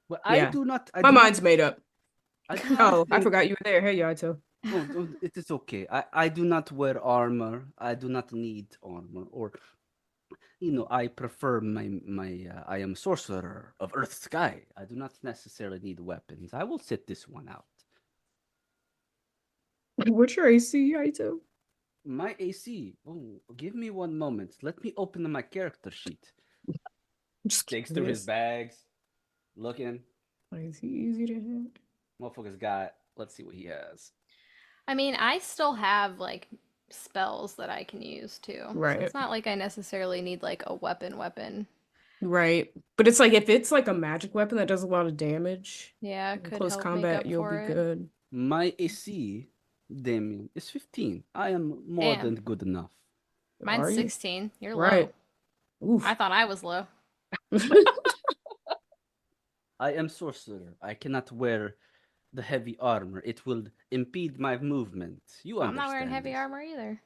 Well, Yeah. I do not. My mind's made up. I do not Oh, I think- forgot you were there. Hey, Yaito. Oh, it is okay. I do not wear armor. I do not need armor. Or, I prefer I am sorcerer of Earth Sky. I do not necessarily need weapons. I will sit this one out. What's your AC, Yaito? My AC. Oh, give me one moment. Let me open my character sheet. Just Digs through his curious. bags, looking. Like, is he easy to hit? Motherfucker's got. Let's see what he has. I mean, I still have like spells that I can use too. Right. So it's not like I necessarily need like a weapon. Right. But it's like if it's like a magic weapon that does a lot of damage Yeah, in it could close help combat, make up you'll for be it. good. My AC, Damien, is 15. I am more Damn. than good enough. Mine's Are you? 16. You're Right. low. Oof. I thought I was low. I am sorcerer. I cannot wear the heavy armor. It will impede my movement. You I'm understand not wearing heavy this. armor either.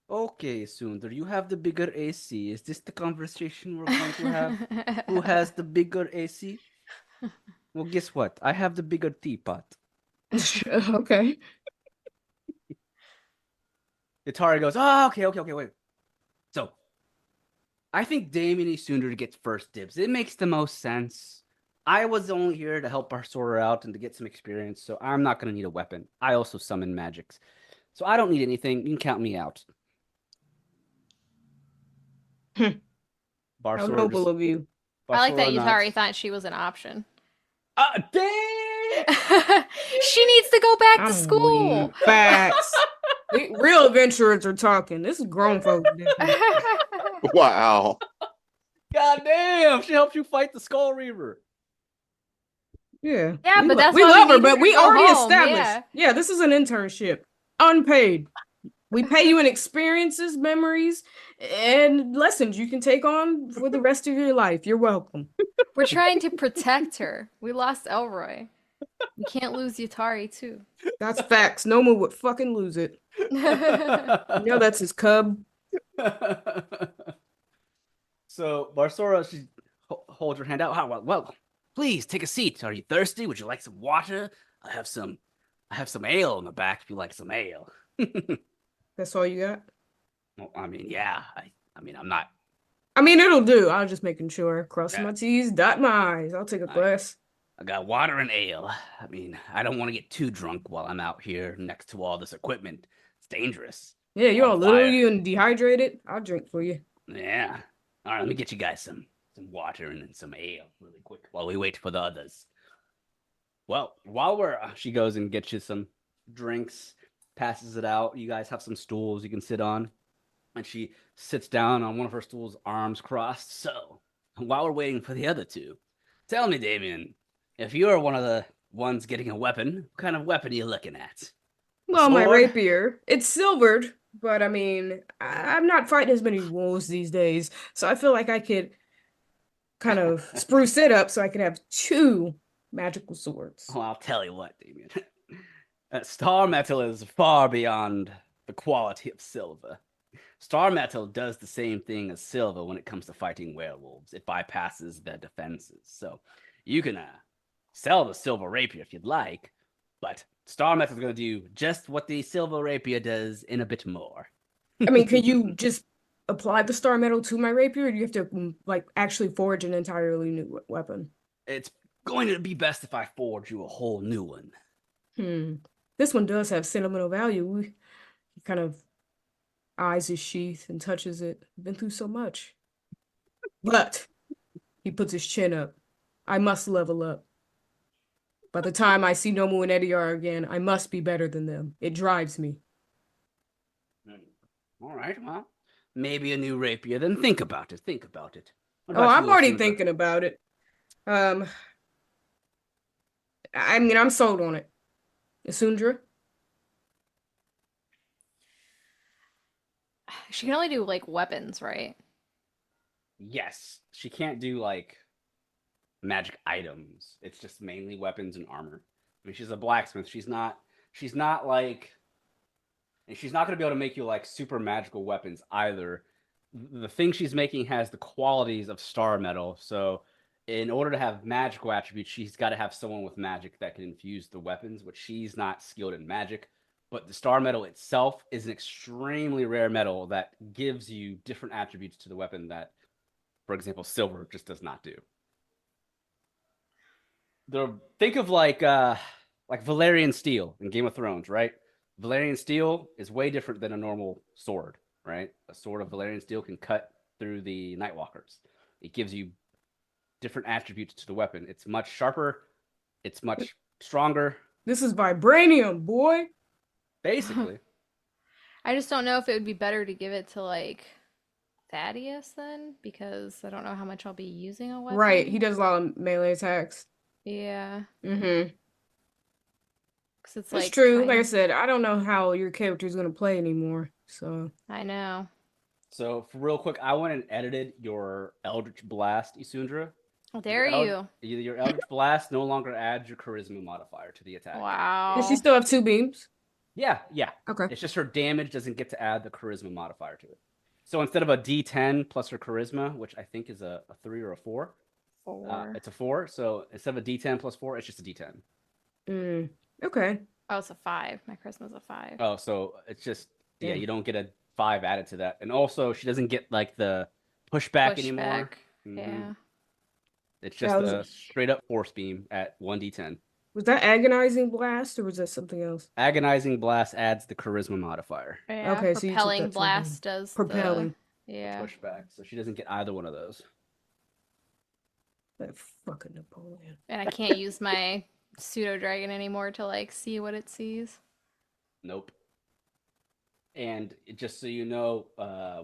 Okay, Sundar, you have the bigger AC. Is this the conversation we're going to have? Who has the bigger AC? Well, guess what? I have the bigger teapot. Okay. Itari goes, oh, okay, wait. So, I think Damien Isundra gets first dibs. It makes the most sense. I was only here to help Barsora out and to get some experience, so I'm not going to need a weapon. I also summon magics. So I don't need anything. You can count me out. How Barsora noble just- of you. I like that Barsora Yutari nods. thought she was an option. Damn! She needs to go back to I'm school. weak. Facts. Real adventurers are talking. This is grown folks. Wow. God damn! She helped you fight the Skull Reaver. Yeah. Yeah, We but lo- that's we why we love her, need her but to we go already home, established. yeah. This is an internship. Unpaid. We pay you in experiences, memories, and lessons you can take on for the rest of your life. You're welcome. We're trying to protect her. We lost Elroy. We can't lose Yutari too. That's facts. No one would fucking lose it. You know that's his cub. So Barsora, she holds her hand out. Well, please take a seat. Are you thirsty? Would you like some water? I have some ale in the back if you like some ale. That's all you got? Well, I mean, yeah. I mean, I'm not. I mean, it'll do. I'm just making sure. Crossing Yeah. my T's, dot my I's. I'll take a glass. I got water and ale. I mean, I don't want to get too drunk while I'm out here next to all this equipment. It's dangerous. Yeah, you're On all little fire. you and dehydrated. I'll drink for you. Yeah. All right, let me get you guys some water and then some ale really quick while we wait for the others. Well, while she goes and gets you some drinks, passes it out. You guys have some stools you can sit on. And she sits down on one of her stools, arms crossed. So, while we're waiting for the other two, tell me, Damien, if you're one of the ones getting a weapon, what kind of weapon are you looking at? Well, my sword? rapier. It's silvered, but I mean, I'm not fighting as many wolves these days, so I feel like I could kind of spruce it up so I can have 2 magical swords. Well, I'll tell you what, Damien. Star metal is far beyond the quality of silver. Star metal does the same thing as silver when it comes to fighting werewolves. It bypasses their defenses. So you can sell the silver rapier if you'd like, but Star metal is going to do just what the silver rapier does in a bit more. I mean, could you just apply the star metal to my rapier, or do you have to like actually forge an entirely new weapon? It's going to be best if I forge you a whole new one. This one does have sentimental value. He kind of eyes his sheath and touches it. Been through so much. But he puts his chin up. I must level up. By the time I see Nomu and Ediar again, I must be better than them. It drives me. All right, well, maybe a new rapier. Then think about it. Think about it. What Oh, about I'm you, already Isundra? thinking about it. I mean, I'm sold on it. Isundra? She can only do like weapons, right? Yes, she can't do like magic items. It's just mainly weapons and armor. I mean, she's a blacksmith. She's not like, and she's not going to be able to make you like super magical weapons either. The thing she's making has the qualities of star metal. So, in order to have magical attributes, she's got to have someone with magic that can infuse the weapons, which she's not skilled in magic. But the star metal itself is an extremely rare metal that gives you different attributes to the weapon that, for example, silver just does not do. Think of like Valyrian steel in Game of Thrones, right? Valyrian steel is way different than a normal sword, right? A sword of Valyrian steel can cut through the Nightwalkers. It gives you different attributes to the weapon. It's much sharper. It's much stronger. This is vibranium, boy. Basically. I just don't know if it would be better to give it to like Thaddeus then, because I don't know how much I'll be using a weapon. Right, he does a lot of melee attacks. Yeah. Mm-hmm. Because it's That's like true. Like I said, I don't know how your character's gonna play anymore. So I know. So, for real quick, I went and edited your Eldritch Blast, Isundra. Well, dare you? Your Eldritch Blast no longer adds your Charisma modifier to the attack. Wow. does she still have 2 beams? Yeah. Okay. It's just her damage doesn't get to add the Charisma modifier to it. So instead of a D10 plus her Charisma, which I think is a 3 or a 4, 4. it's a 4. So instead of a D10 plus 4, it's just a D10. Okay. Oh, it's a 5. My Charisma's a 5. Oh, so it's just, yeah, Damn. you don't get a 5 added to that. And also, she doesn't get like the pushback anymore. Yeah. It's just That was a straight up force beam at 1d10. Was that agonizing blast or was that something else? Agonizing Blast adds the Charisma modifier. Yeah. Okay, so you took Propelling that to blast does propelling. Yeah. Pushback. So she doesn't get either one of those. That fucking Napoleon. And I can't use my pseudo dragon anymore to like see what it sees. Nope. And just so you know,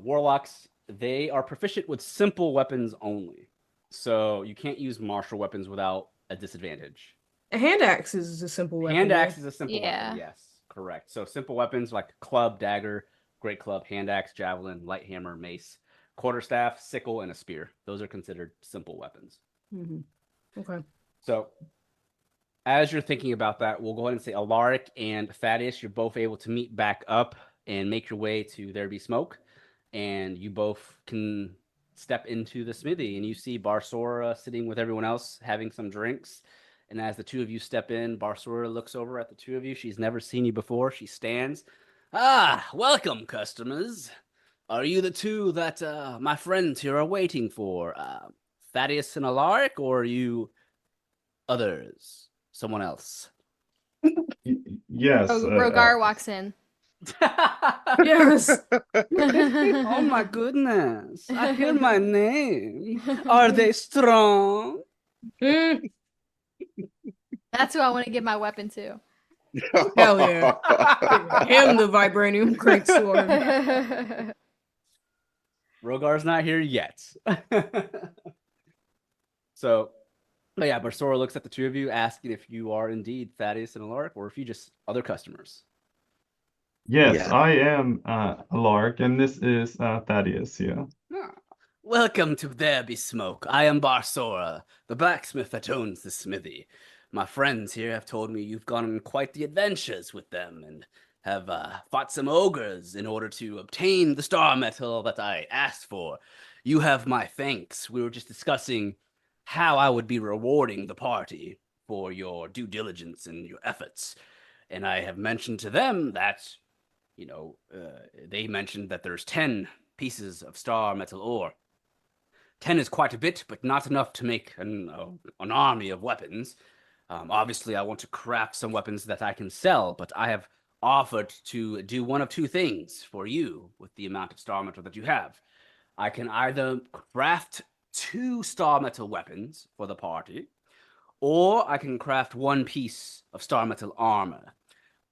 warlocks, they are proficient with simple weapons only. So you can't use martial weapons without a disadvantage. A hand axe is a simple weapon. Hand axe right? is a simple Yeah. weapon, yes. Correct. So simple weapons like club, dagger, great club, hand axe, javelin, light hammer, mace, quarterstaff, sickle, and a spear. Those are considered simple weapons. Okay. So as you're thinking about that, we'll go ahead and say Alaric and Thaddeus, you're both able to meet back up and make your way to There Be Smoke. And you both can step into the smithy, and you see Barsora sitting with everyone else having some drinks. And as the two of you step in, Barsora looks over at the two of you. She's never seen you before. She stands. Ah, welcome, customers. Are you the two that my friends here are waiting for? Thaddeus and Alaric, or are you others? Someone else? Yes. Oh, Rogar walks in. Yes. Oh my goodness. I hear my name. Are they strong? That's who I want to give my weapon to. Hell yeah. Him the vibranium greatsword. Rogar's not here yet. So, but yeah, Barsora looks at the two of you, asking if you are indeed Thaddeus and Alaric, or if you just other customers. Yes, Yeah. I am Alaric, and this is Thaddeus. Yeah. Ah. Welcome to There Be Smoke. I am Barsora, the blacksmith that owns the smithy. My friends here have told me you've gone on quite the adventures with them and have fought some ogres in order to obtain the star metal that I asked for. You have my thanks. We were just discussing how I would be rewarding the party for your due diligence and your efforts. And I have mentioned to them that, they mentioned that there's 10 pieces of star metal ore. 10 is quite a bit, but not enough to make an army of weapons. Obviously, I want to craft some weapons that I can sell, but I have offered to do one of two things for you with the amount of star metal that you have. I can either craft 2 star metal weapons for the party, or I can craft 1 piece of star metal armor.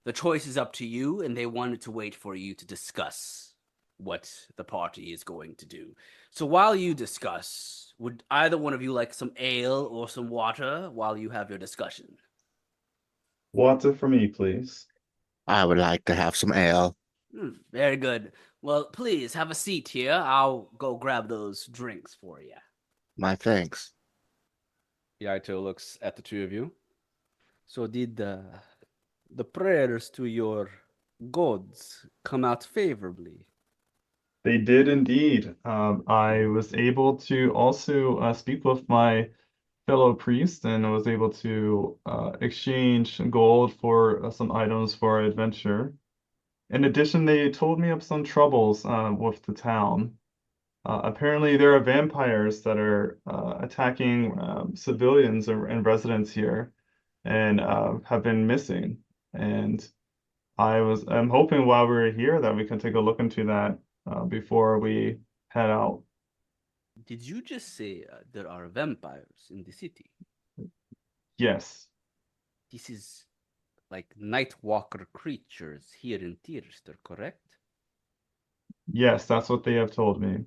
The choice is up to you, and they wanted to wait for you to discuss what the party is going to do. So while you discuss, would either one of you like some ale or some water while you have your discussion? Water for me, please. I would like to have some ale. Very good. Well, please have a seat here. I'll go grab those drinks for you. My thanks. Yaito looks at the two of you. So did the prayers to your gods come out favorably? They did indeed. I was able to also speak with my fellow priest and was able to exchange gold for some items for our adventure. In addition, they told me of some troubles with the town. Apparently, there are vampires that are attacking civilians and residents here and have been missing. And I'm hoping while we're here that we can take a look into that before we head out. Did you just say there are vampires in the city? Yes. This is like Nightwalker creatures here in Tirster, correct? Yes, that's what they have told me.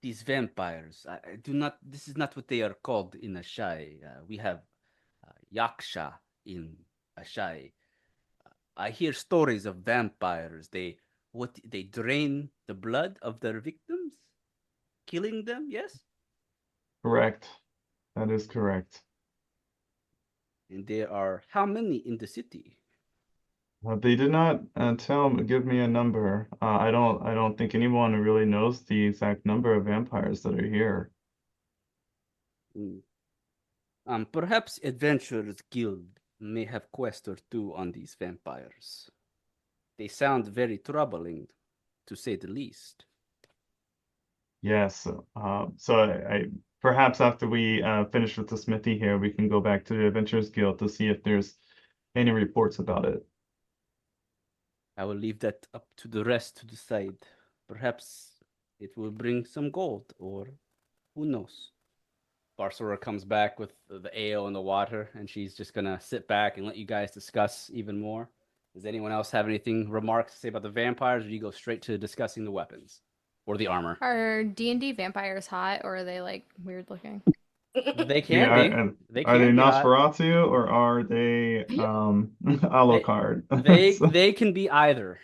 These vampires, I do not. This is not what they are called in Ashai. We have Yaksha in Ashai. I hear stories of vampires. They drain the blood of their victims, killing them. Yes, Correct. That is correct. and there are how many in the city? They did not give me a number. I don't think anyone really knows the exact number of vampires that are here. Perhaps Adventurers Guild may have quest or two on these vampires. They sound very troubling, to say the least. Yes. So I perhaps after we finish with the smithy here, we can go back to the Adventurers Guild to see if there's any reports about it. I will leave that up to the rest to decide. Perhaps it will bring some gold, or who knows. Barsora comes back with the ale and the water, and she's just gonna sit back and let you guys discuss even more. Does anyone else have anything remarks to say about the vampires, or do you go straight to discussing the weapons or the armor? Are D&D vampires hot, or are they like weird looking? They can be. And They are they can be hot. Nosferatu or are they Alucard? They can be either.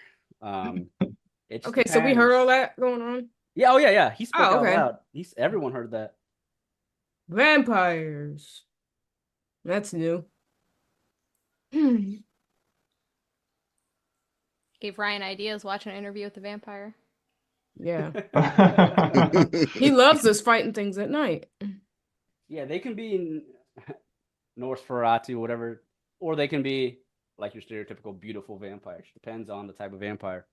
It just Okay, so we heard all depends. that going on. Yeah, oh yeah. He spoke Oh, out okay. loud. Everyone heard that. Vampires. That's new. Hmm. Gave Ryan ideas watching an interview with the vampire. Yeah. He loves us fighting things at night. Yeah, they can be in Nosferatu, whatever, or they can be like your stereotypical beautiful vampire. It depends on the type of vampire.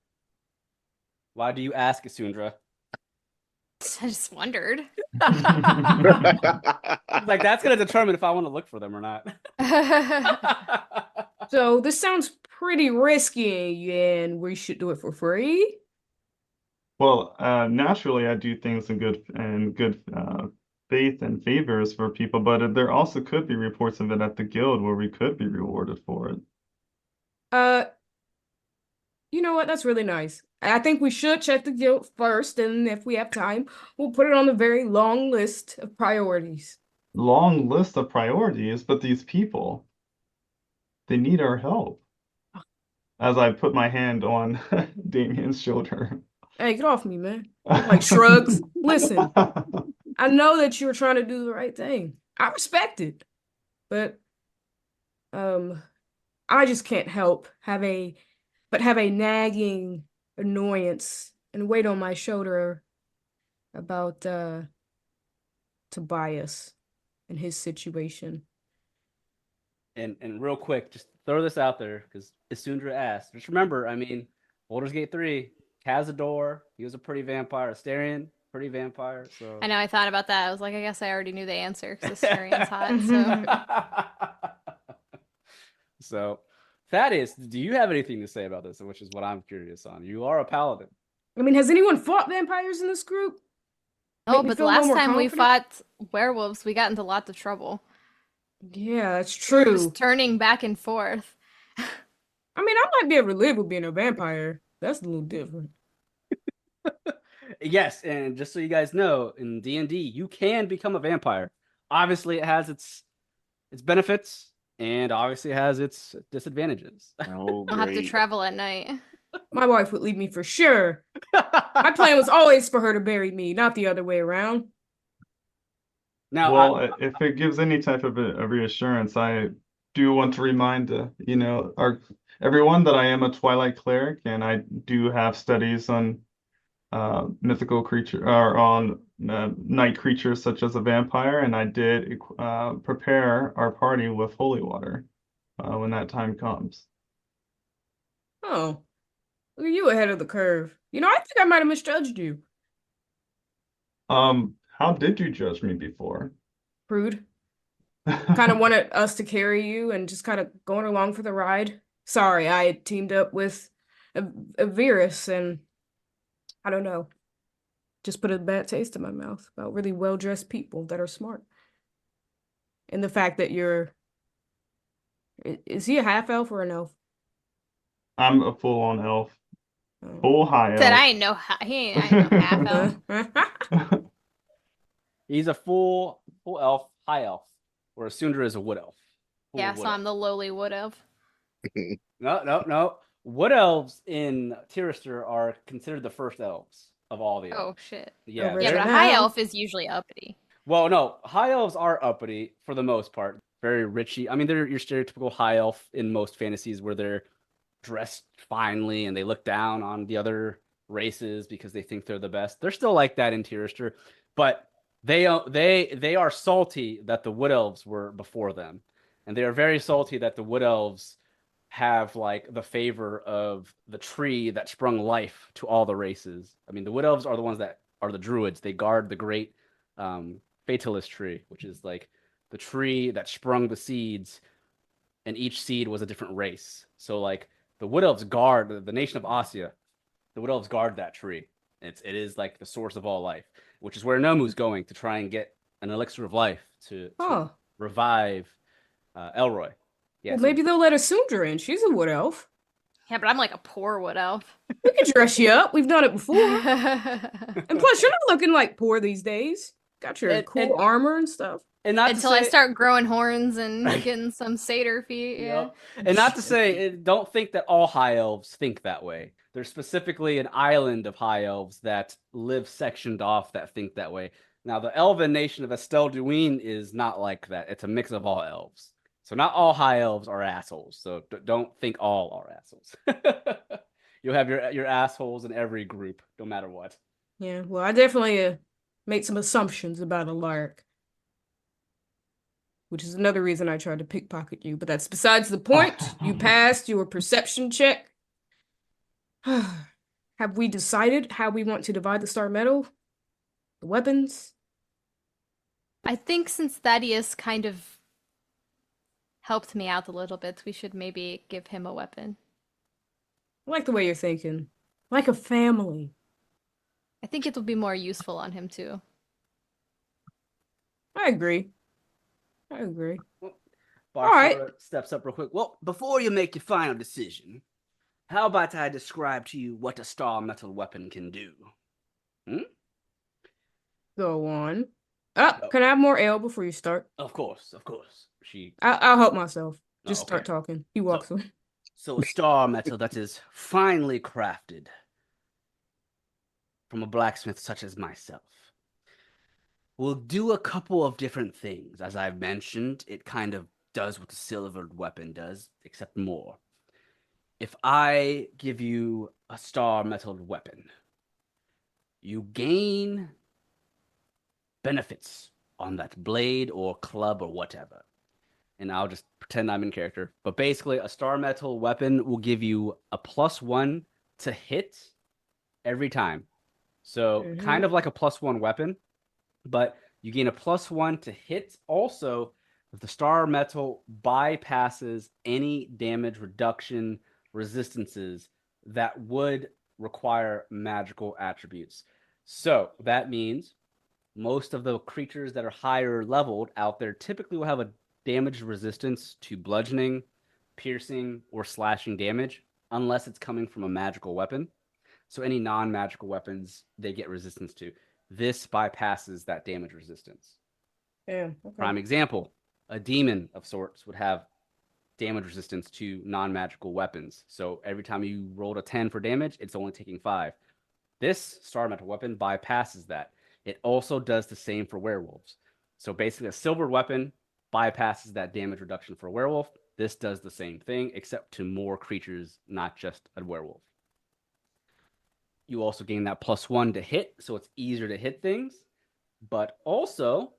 Why do you ask, Isundra? I just wondered. Like, that's gonna determine if I want to look for them or not. So this sounds pretty risky, and we should do it for free. Well, naturally, I do things in good faith and favors for people, but there also could be reports of it at the guild where we could be rewarded for it. You know what? That's really nice. I think we should check the guild first, and if we have time, we'll put it on the very long list of priorities. Long list of priorities, but these people, they need our help. As I put my hand on Damien's shoulder. Hey, get off me, man. Like shrugs. Listen, I know that you're trying to do the right thing. I respect it. But I just can't help have a nagging annoyance and weight on my shoulder about Tobias and his situation. And real quick, just throw this out there because Isundra asked. Just remember, I mean, Baldur's Gate 3, Cazador, he was a pretty vampire. Astarion, pretty vampire. So I know, I thought about that. I was like, I guess I already knew the answer because Astarion's hot. So, Thaddeus, do you have anything to say about this? Which is what I'm curious on. You are a paladin. I mean, has anyone fought vampires in this group? Oh, Make me but the feel a little last more time we confident? fought werewolves, we got into lots of trouble. Yeah, that's true. Just turning back and forth. I mean, I might be able to live with being a vampire. That's a little different. Yes, and just so you guys know, in D&D, you can become a vampire. Obviously, it has its benefits, and obviously it has its disadvantages. Oh, I'll have to great. travel at night. My wife would leave me for sure. My plan was always for her to bury me, not the other way around. Now, Well, if it gives any type of a reassurance, I do want to remind everyone that I am a Twilight cleric, and I do have studies on mythical creature or on night creatures such as a vampire, and I did prepare our party with holy water when that time comes. Oh, look at you ahead of the curve. You know, I think I might have misjudged you. How did you judge me before? Prude. Kind of wanted us to carry you and just kind of going along for the ride. Sorry, I had teamed up with a virus and I don't know. Just put a bad taste in my mouth about really well-dressed people that are smart. And the fact that is he a half elf or an elf? I'm a full-on elf. Oh. Full high Said elf. I ain't no half elf. he's a full elf, high elf, where Isundra is a wood elf. Full Yeah, wood so elf. I'm the lowly wood elf. No. Wood elves in Tirister are considered the first elves of all the Oh elves. shit. Yeah, Over Yeah, they're- but a now. high elf is usually uppity. well, no, high elves are uppity for the most part. Very richy. I mean, they're your stereotypical high elf in most fantasies where they're dressed finely and they look down on the other races because they think they're the best. They're still like that in Tirister, but they are salty that the wood elves were before them, and they are very salty that the wood elves have like the favor of the tree that sprung life to all the races. I mean, the wood elves are the ones that are the druids. They guard the great fatalist tree, which is like the tree that sprung the seeds, and each seed was a different race. So like the wood elves guard the nation of Ossia. The wood elves guard that tree. It is like the source of all life, which is where Nomu's going to try and get an elixir of life to revive Elroy. Yeah, Well, so- maybe they'll let Isundra in. She's a wood elf. Yeah, but I'm like a poor wood elf. We could dress you up. We've done it before. Until And plus, you're not looking like poor these days. Got your cool armor and stuff. and not to say, I start growing horns and getting some satyr feet. Yeah. Yep. And not to say, don't think that all high elves think that way. There's specifically an island of high elves that live sectioned off that think that way. Now, the elven nation of Estel Duin is not like that. It's a mix of all elves. So not all high elves are assholes. So don't think all are assholes. You'll have your assholes in every group, no matter what. Yeah, well, I definitely made some assumptions about Alaric, which is another reason I tried to pickpocket you. But that's besides the point. You passed your perception check. Have we decided how we want to divide the Star Metal? The weapons? I think since Thaddeus kind of helped me out a little bit, we should maybe give him a weapon. I like the way you're thinking. Like a family. I think it will be more useful on him too. I agree. Well, All right. Barsora steps up real quick. Well, before you make your final decision, how about I describe to you what a star metal weapon can do? Go on. Oh, Oh, can I have more ale before you start? of course, of course. She. I'll help myself. Oh, Just start okay. talking. He walks away. So a star metal that is finely crafted from a blacksmith such as myself will do a couple of different things. As I've mentioned, it kind of does what the silvered weapon does, except more. If I give you a star metal weapon, you gain benefits on that blade or club or whatever. And I'll just pretend I'm in character. But basically, a star metal weapon will give you a +1 to hit every time. So kind of like a +1 weapon, but you gain a +1 to hit. Also, the star metal bypasses any damage reduction resistances that would require magical attributes. So that means most of the creatures that are higher leveled out there typically will have a damage resistance to bludgeoning, piercing, or slashing damage, unless it's coming from a magical weapon. So any non-magical weapons they get resistance to. This bypasses that damage resistance. Yeah. Okay. Prime example, a demon of sorts would have damage resistance to non-magical weapons. So every time you rolled a 10 for damage, it's only taking 5. This star metal weapon bypasses that. It also does the same for werewolves. So basically, a silver weapon bypasses that damage reduction for a werewolf. This does the same thing, except to more creatures, not just a werewolf. You also gain that +1 to hit, so it's easier to hit things. But also,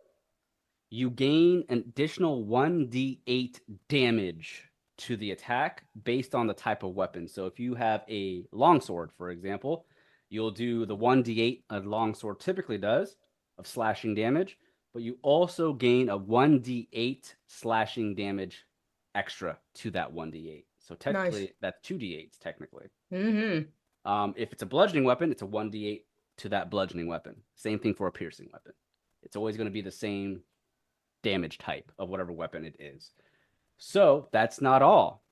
you gain an additional 1d8 damage to the attack based on the type of weapon. So if you have a longsword, for example, you'll do the 1d8 a longsword typically does of slashing damage, but you also gain a 1d8 slashing damage extra to that 1d8. So technically, that's 2d8s technically. If it's a bludgeoning weapon, it's a 1d8 to that bludgeoning weapon. Same thing for a piercing weapon. It's always going to be the same damage type of whatever weapon it is. So that's not all.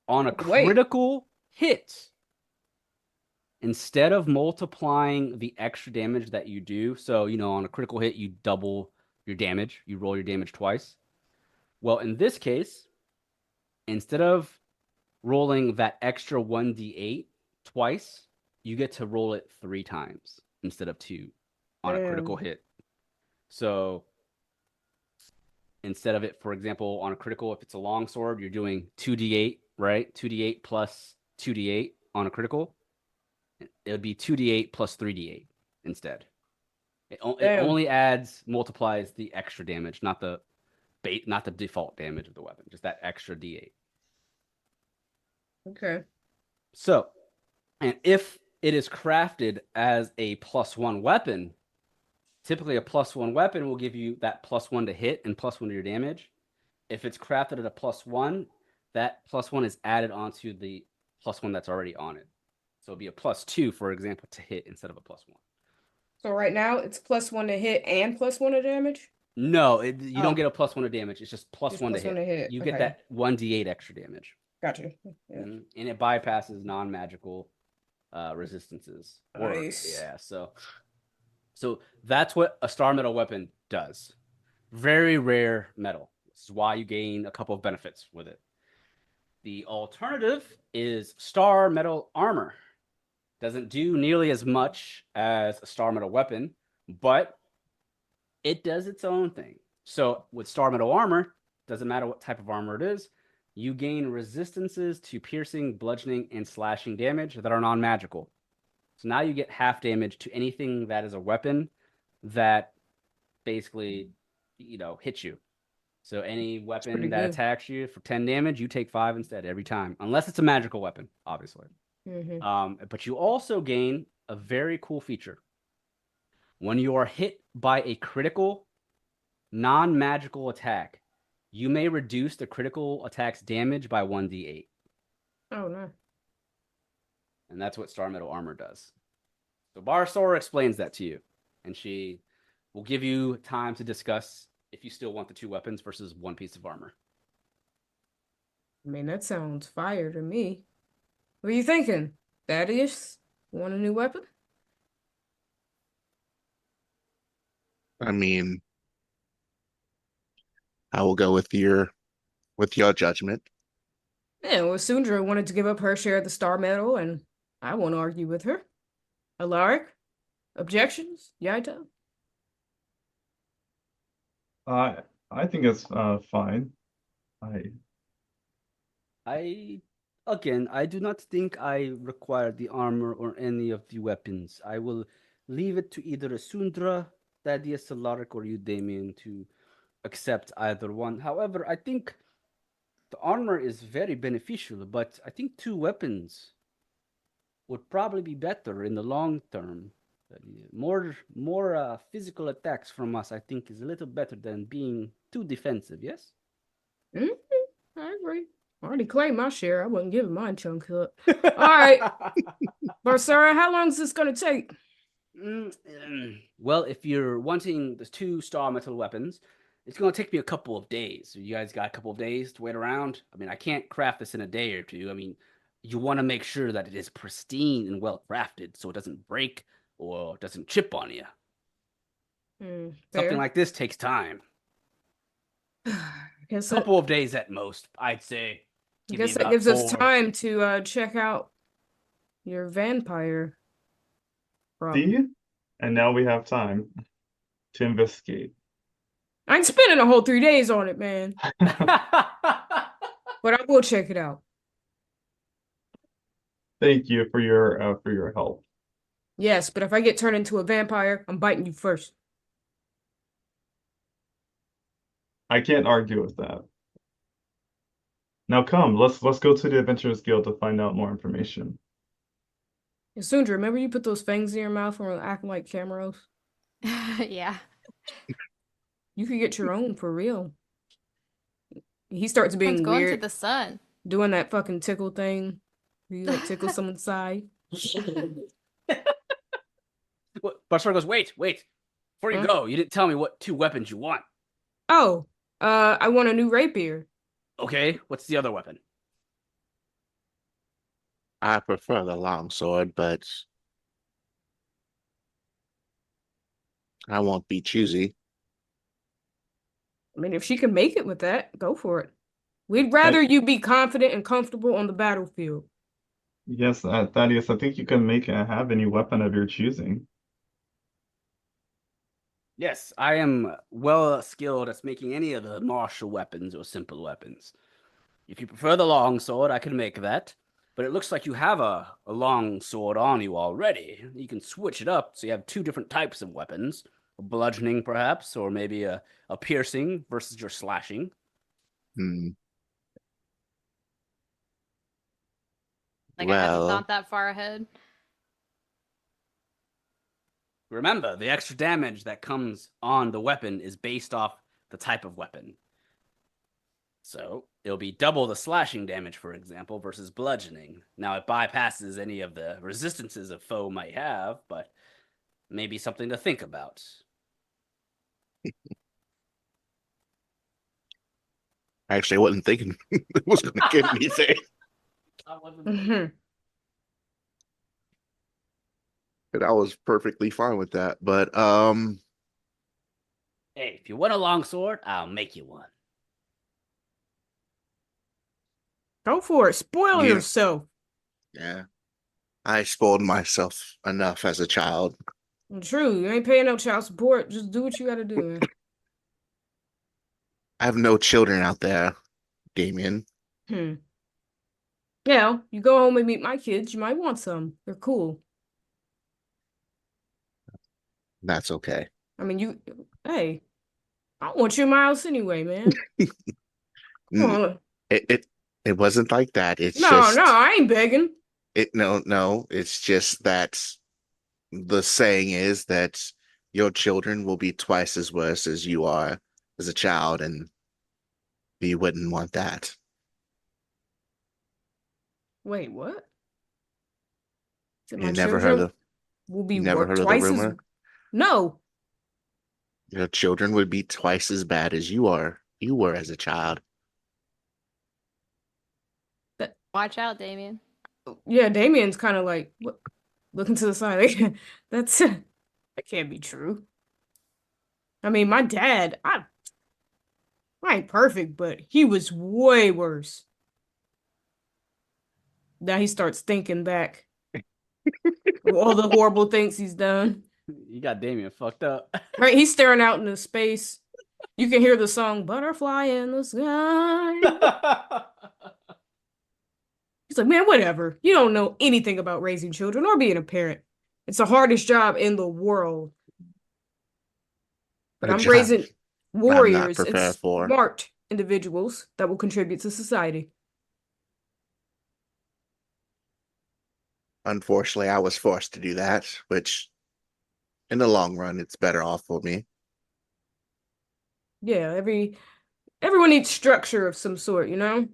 On a critical hit, instead of multiplying the extra damage that you do, so, on a critical hit, you double your damage. You roll your damage twice. Well, in this case, instead of rolling that extra 1d8 twice, you get to roll it 3 times instead of 2 on a critical hit. So instead of it, for example, on a critical, if it's a longsword, you're doing 2d8, right? 2d8 plus 2d8 on a critical. It would be 2d8 plus 3d8 instead. It only multiplies the extra damage, not the default damage of the weapon, just that extra d8. Okay. So, and if it is crafted as a +1 weapon, typically a +1 weapon will give you that +1 to hit and +1 to your damage. If it's crafted at a +1, that +1 is added onto the +1 that's already on it. So it'll be a +2, for example, to hit instead of a +1. So right now it's +1 to hit and +1 to damage? No, you don't get a +1 to damage. It's just +1 to hit. +1 to hit. You get that 1d8 extra damage. Gotcha. Yeah. And it bypasses non-magical resistances. Nice. So that's what a star metal weapon does. Very rare metal. This is why you gain a couple of benefits with it. The alternative is star metal armor. Doesn't do nearly as much as a star metal weapon, but it does its own thing. So with star metal armor, doesn't matter what type of armor it is, you gain resistances to piercing, bludgeoning, and slashing damage that are non-magical. So now you get half damage to anything that is a weapon that basically, hits you. So any weapon that attacks you for 10 damage, you take 5 instead every time, unless it's a magical weapon, obviously. But you also gain a very cool feature. When you are hit by a critical non-magical attack, you may reduce the critical attack's damage by 1d8. Oh, no. And that's what star metal armor does. So Barsora explains that to you. And she We'll give you time to discuss if you still want the 2 weapons versus 1 piece of armor. I mean, that sounds fire to me. What are you thinking? Thaddeus? Want a new weapon? I mean, I will go with your judgment. Yeah, well, Isundra wanted to give up her share of the star medal, and I won't argue with her. Alaric? Objections? Yaito? I think it's fine. I do not think I require the armor or any of the weapons. I will leave it to either Isundra, Thaddeus, Alaric, or you, Damien, to accept either one. However, I think the armor is very beneficial, but I think 2 weapons would probably be better in the long term. More physical attacks from us, I think, is a little better than being too defensive. Yes. I agree. I already claimed my share. I wasn't giving mine chunk up. All right. Barsora, how long is this going to take? Well, if you're wanting the 2 star metal weapons, it's going to take me a couple of days. So you guys got a couple of days to wait around? I mean, I can't craft this in a day or 2. I mean, you want to make sure that it is pristine and well crafted so it doesn't break or doesn't chip on you. Something like this takes time. A couple of days at most, I'd say. I guess that gives us time to check out your vampire problem. See? And now we have time to investigate. I ain't spending a whole 3 days on it, man. But I will check it out. Thank you for your help. Yes, but if I get turned into a vampire, I'm biting you first. I can't argue with that. Now come, let's go to the Adventurers Guild to find out more information. Isundra, remember you put those fangs in your mouth when we were acting like Camaros? Yeah. You could get your own for real. He starts being It's going weird, to the sun. doing that fucking tickle thing. You like tickle someone's side. Barsora goes, wait. Before you go, you didn't tell me what 2 weapons you want. Oh, I want a new rapier. Okay, what's the other weapon? I prefer the longsword, but I won't be choosy. I mean, if she can make it with that, go for it. We'd rather you be confident and comfortable on the battlefield. Yes, Thaddeus, I think you can make and have any weapon of your choosing. Yes, I am well skilled at making any of the martial weapons or simple weapons. If you prefer the long sword, I can make that. But it looks like you have a long sword on you already. You can switch it up so you have 2 different types of weapons. A bludgeoning, perhaps, or maybe a piercing versus your slashing. Like, I hadn't thought that far ahead. Remember, the extra damage that comes on the weapon is based off the type of weapon. So it'll be double the slashing damage, for example, versus bludgeoning. Now, it bypasses any of the resistances a foe might have, but maybe something to think about. Actually, I wasn't thinking it was going to give anything. I wasn't. And I was perfectly fine with that. But hey, if you want a longsword, I'll make you one. Go for it. Spoil yourself. Yeah. I spoiled myself enough as a child. True. You ain't paying no child support. Just do what you gotta do, man. I have no children out there, Damien. Yeah, you go home and meet my kids, you might want some. They're cool. That's okay. I mean, hey, I don't want you in my house anyway, man. Come on. It wasn't like that. It's No, I ain't begging. No, it's just that the saying is that your children will be twice as worse as you are as a child, and you wouldn't want that. Wait, what? You never heard of will be never heard of the twice as rumor? no. Your children would be twice as bad as you were as a child. Watch out, Damien. Yeah, Damien's kind of like looking to the side. Like, that can't be true. I mean, my dad, I ain't perfect, but he was way worse. Now he starts thinking back of all the horrible things he's done. You got Damien fucked up. Right, he's staring out into space. You can hear the song "Butterfly in the Sky." He's like, man, whatever. You don't know anything about raising children or being a parent. It's the hardest job in the world. But A I'm job raising warriors and prepared for. smart individuals that will contribute to society. Unfortunately, I was forced to do that, which in the long run, it's better off for me. Yeah, everyone needs structure of some sort, you know?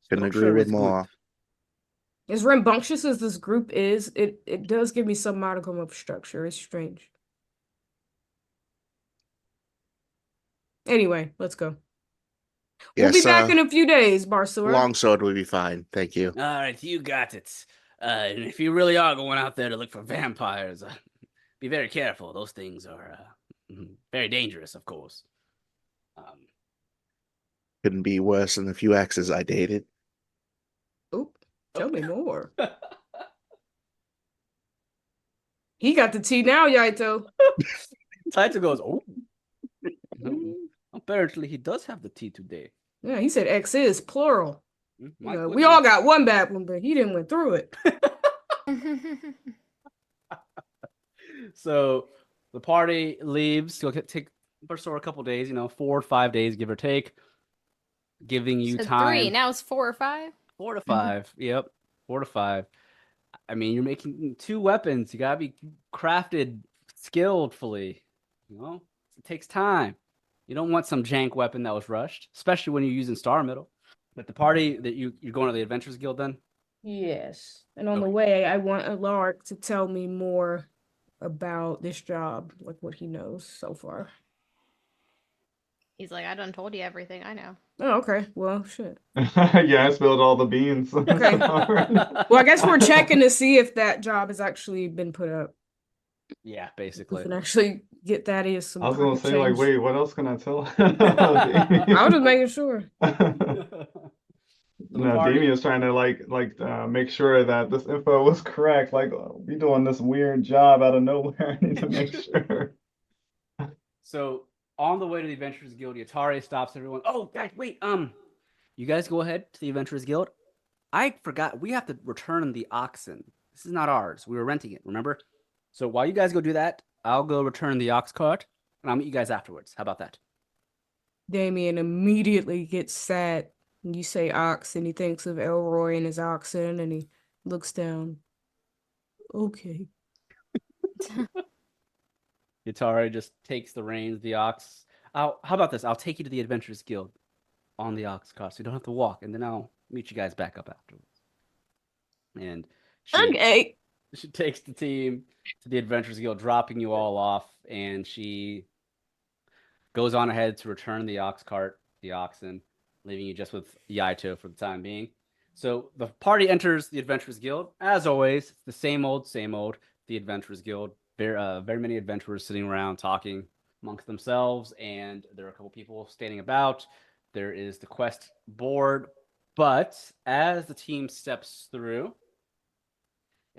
Couldn't agree Structure with is more. As rambunctious as this group is, it does give me some modicum of structure. It's strange. Anyway, let's go. We'll be Yes, back in a few days, Barsora. longsword would be fine. Thank you. All right, you got it. And if you really are going out there to look for vampires, be very careful. Those things are very dangerous, of course. Couldn't be worse than the few exes I dated. Oop, tell me more. He got the tea now, Yaito. Taito goes, oh. Apparently, he does have the tea today. Yeah, he said X is plural. My You know, we goodness. all got one bad one, but he didn't went through it. So the party leaves. Go take Barsora a couple days, 4 or 5 days, give or take, giving you Said time. 3, now it's 4 or 5. 4 to 5. Yep, 4 to 5. I mean, you're making 2 weapons. You gotta be crafted skillfully. It takes time. You don't want some jank weapon that was rushed, especially when you're using Star Middle. But the party that you're going to the Adventurers Guild then? Yes. And on the way, I want Alaric to tell me more about this job, like what he knows so far. He's like, I done told you everything I know. Oh, okay. Well, shit. Yeah, I spilled all the beans. Okay. Well, I guess we're checking to see if that job has actually been put up. Yeah, We basically. can actually get Thaddeus some I was gonna pocket say, like, change. wait, what else can I tell? I was just making sure. No, party- Damien's trying to make sure that this info was correct. Like, we doing this weird job out of nowhere. I need to make sure. So on the way to the Adventurers Guild, Yatare stops everyone. Oh, guys, wait. You guys go ahead to the Adventurers Guild. I forgot. We have to return the oxen. This is not ours. We were renting it, remember? So while you guys go do that, I'll go return the ox cart, and I'll meet you guys afterwards. How about that? Damien immediately gets sad when you say ox, and he thinks of Elroy and his oxen, and he looks down. Okay. Yatare just takes the reins, the ox. How about this? I'll take you to the Adventurers Guild on the ox cart, so you don't have to walk, and then I'll meet you guys back up afterwards. And Okay. she takes the team to the Adventurers Guild, dropping you all off, and she goes on ahead to return the ox cart, the oxen, leaving you just with Yaito for the time being. So the party enters the Adventurers Guild. As always, it's the same old, the Adventurers Guild. Very many adventurers sitting around talking amongst themselves, and there are a couple people standing about. There is the quest board, but as the team steps through,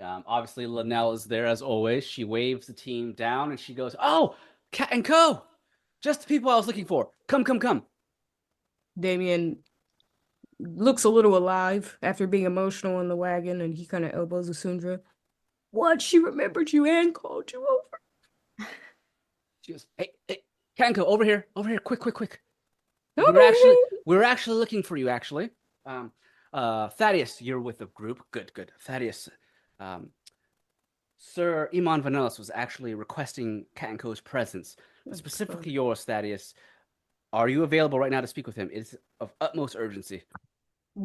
obviously Linnell is there as always. She waves the team down, and she goes, "Oh, Cat and Co. Just the people I was looking for. Come. Damien looks a little alive after being emotional in the wagon, and he kind of elbows Isundra. What? She remembered you and called you over. She goes, hey, Cat and Co, over here, quick. We Okay. were actually looking for you, actually. Thaddeus, you're with the group. Good. Thaddeus, Sir Iman Vanellis was actually requesting Cat and Co.'s presence, specifically yours, Thaddeus. Are you available right now to speak with him? It's of utmost urgency.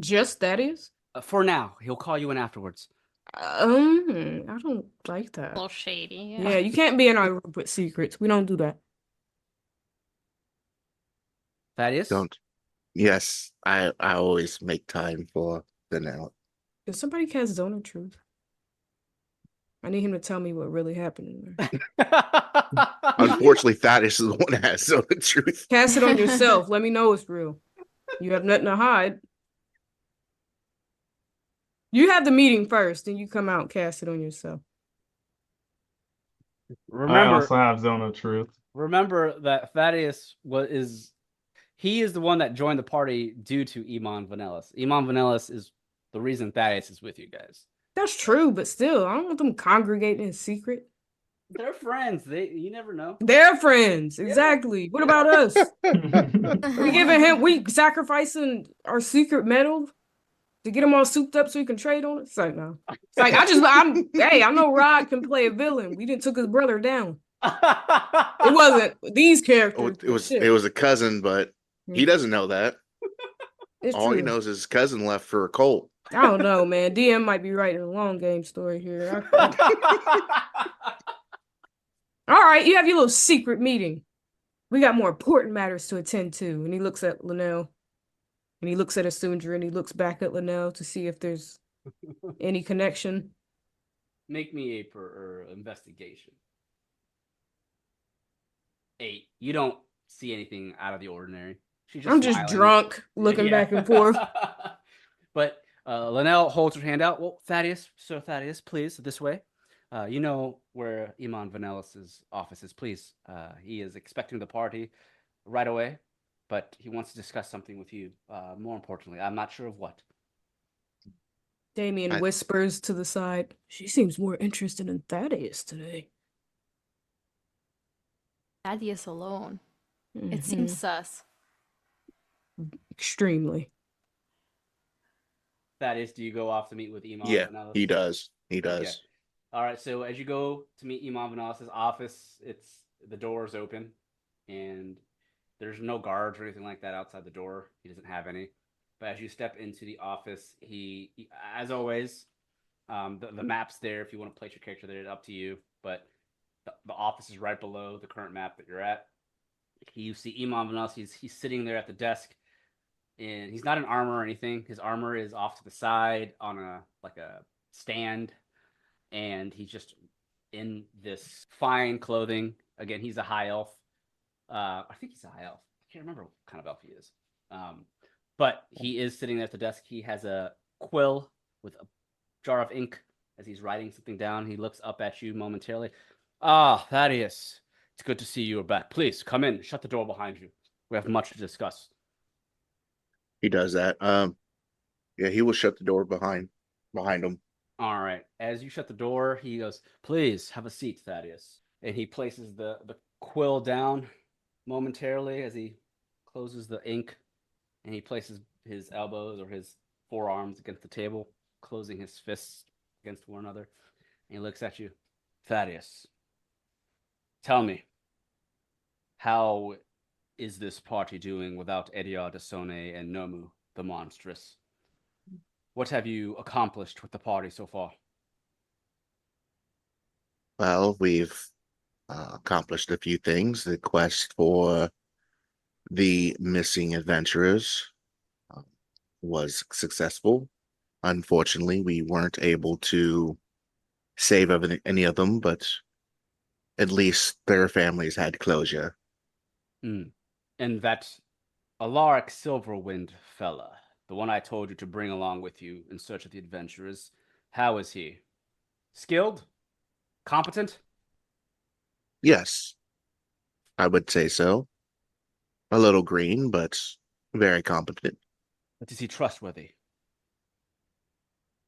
Just Thaddeus? For now, he'll call you in afterwards. I don't like A that. little shady. Yeah, you can't be in our group with secrets. We don't do that. Thaddeus? Don't. Yes, I always make time for the now. Did somebody cast Zone of Truth? I need him to tell me what really happened in there. Unfortunately, Thaddeus is the one that has so the truth. Cast it on yourself. Let me know it's real. You have nothing to hide. You have the meeting first, then you come out and cast it on yourself. I remember, also have Zone of Truth. remember that Thaddeus he is the one that joined the party due to Iman Vanellis. Iman Vanellis is the reason Thaddeus is with you guys. That's true, but still, I don't want them congregating in secret. They're friends. You never know. They're friends, exactly. What about us? We sacrificing our secret metal to get them all souped up so we can trade on it. It's like, no. It's like, I know Rod can play a villain. We didn't took his brother down. It wasn't these characters. It was a cousin, but he doesn't know that. It's All true. he knows is his cousin left for a cult. I don't know, man. DM might be writing a long game story here. All right, you have your little secret meeting. We got more important matters to attend to. And he looks at Linnell. And he looks at Isundra and he looks back at Linnell to see if there's any connection. Make me a investigation. 8. You don't see anything out of the ordinary. I'm just smiling. drunk, looking back and forth. But Linnell holds her hand out. Well, Sir Thaddeus, please, this way. You know where Iman Vanellis' office is. Please, he is expecting the party right away, but he wants to discuss something with you. More importantly, I'm not sure of what. Damien whispers to the side. She seems more interested in Thaddeus today. Thaddeus alone. It Mhm. seems sus. Extremely. Thaddeus, do you go off to meet with Iman Yeah, Vanellis? he does. He does. Okay. All right, so as you go to meet Iman Vanellis' office, the door's open, and there's no guards or anything like that outside the door. He doesn't have any. But as you step into the office, he as always, the map's there if you want to place your character there. It's up to you. But the office is right below the current map that you're at. You see Iman Vanellis. He's sitting there at the desk, and he's not in armor or anything. His armor is off to the side on a stand, and he's just in this fine clothing. Again, he's a high elf. I think he's a high elf. I can't remember what kind of elf he is. But he is sitting there at the desk. He has a quill with a jar of ink as he's writing something down. He looks up at you momentarily. Ah, Thaddeus, it's good to see you are back. Please come in. Shut the door behind you. We have much to discuss. He does that. Yeah, he will shut the door behind him. All right. As you shut the door, he goes, "Please have a seat, Thaddeus." And he places the quill down momentarily as he closes the ink, and he places his elbows or his forearms against the table, closing his fists against one another. And he looks at you. "Thaddeus, tell me, how is this party doing without Ediar Desone and Nomu, the monstrous? What have you accomplished with the party so far?" Well, we've accomplished a few things. The quest for the missing adventurers was successful. Unfortunately, we weren't able to save any of them, but at least their families had closure. And that Alaric Silverwind fella, the one I told you to bring along with you in search of the adventurers, how is he? Skilled? Competent? Yes, I would say so. A little green, but very competent. But is he trustworthy?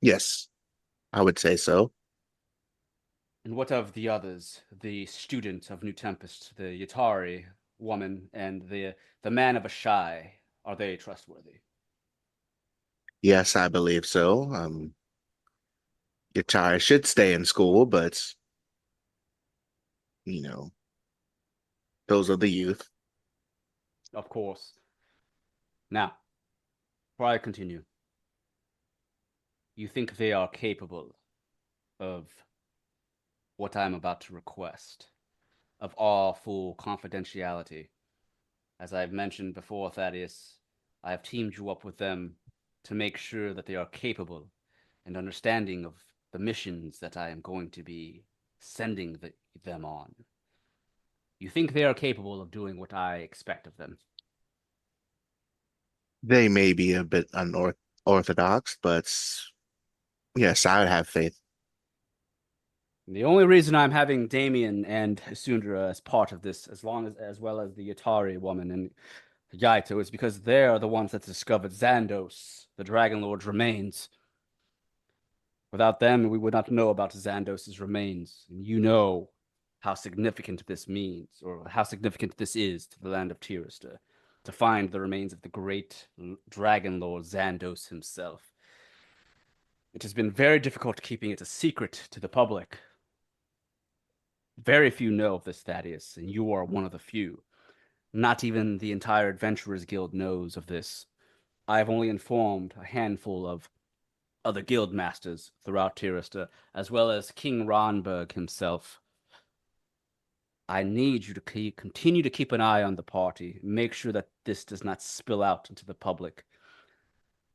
Yes, I would say so. And what of the others? The student of New Tempest, the Yatari woman, and the man of Ashai, are they trustworthy? Yes, I believe so. Yatara should stay in school, but those are the youth. Of course. Now, before I continue, you think they are capable of what I'm about to request, of all full confidentiality. As I've mentioned before, Thaddeus, I have teamed you up with them to make sure that they are capable and understanding of the missions that I am going to be sending them on. You think they are capable of doing what I expect of them? They may be a bit unorthodox, but yes, I would have faith. The only reason I'm having Damien and Isundra as part of this, as well as the Atari woman and Yaito, is because they are the ones that discovered Xandos, the Dragon Lord's remains. Without them, we would not know about Xandos's remains. And you know how significant this means, or how significant this is to the land of Tirista, to find the remains of the great Dragon Lord Xandos himself. It has been very difficult keeping it a secret to the public. Very few know of this, Thaddeus, and you are one of the few. Not even the entire Adventurers Guild knows of this. I have only informed a handful of other guild masters throughout Tirista, as well as King Ronberg himself. I need you to continue to keep an eye on the party, make sure that this does not spill out into the public.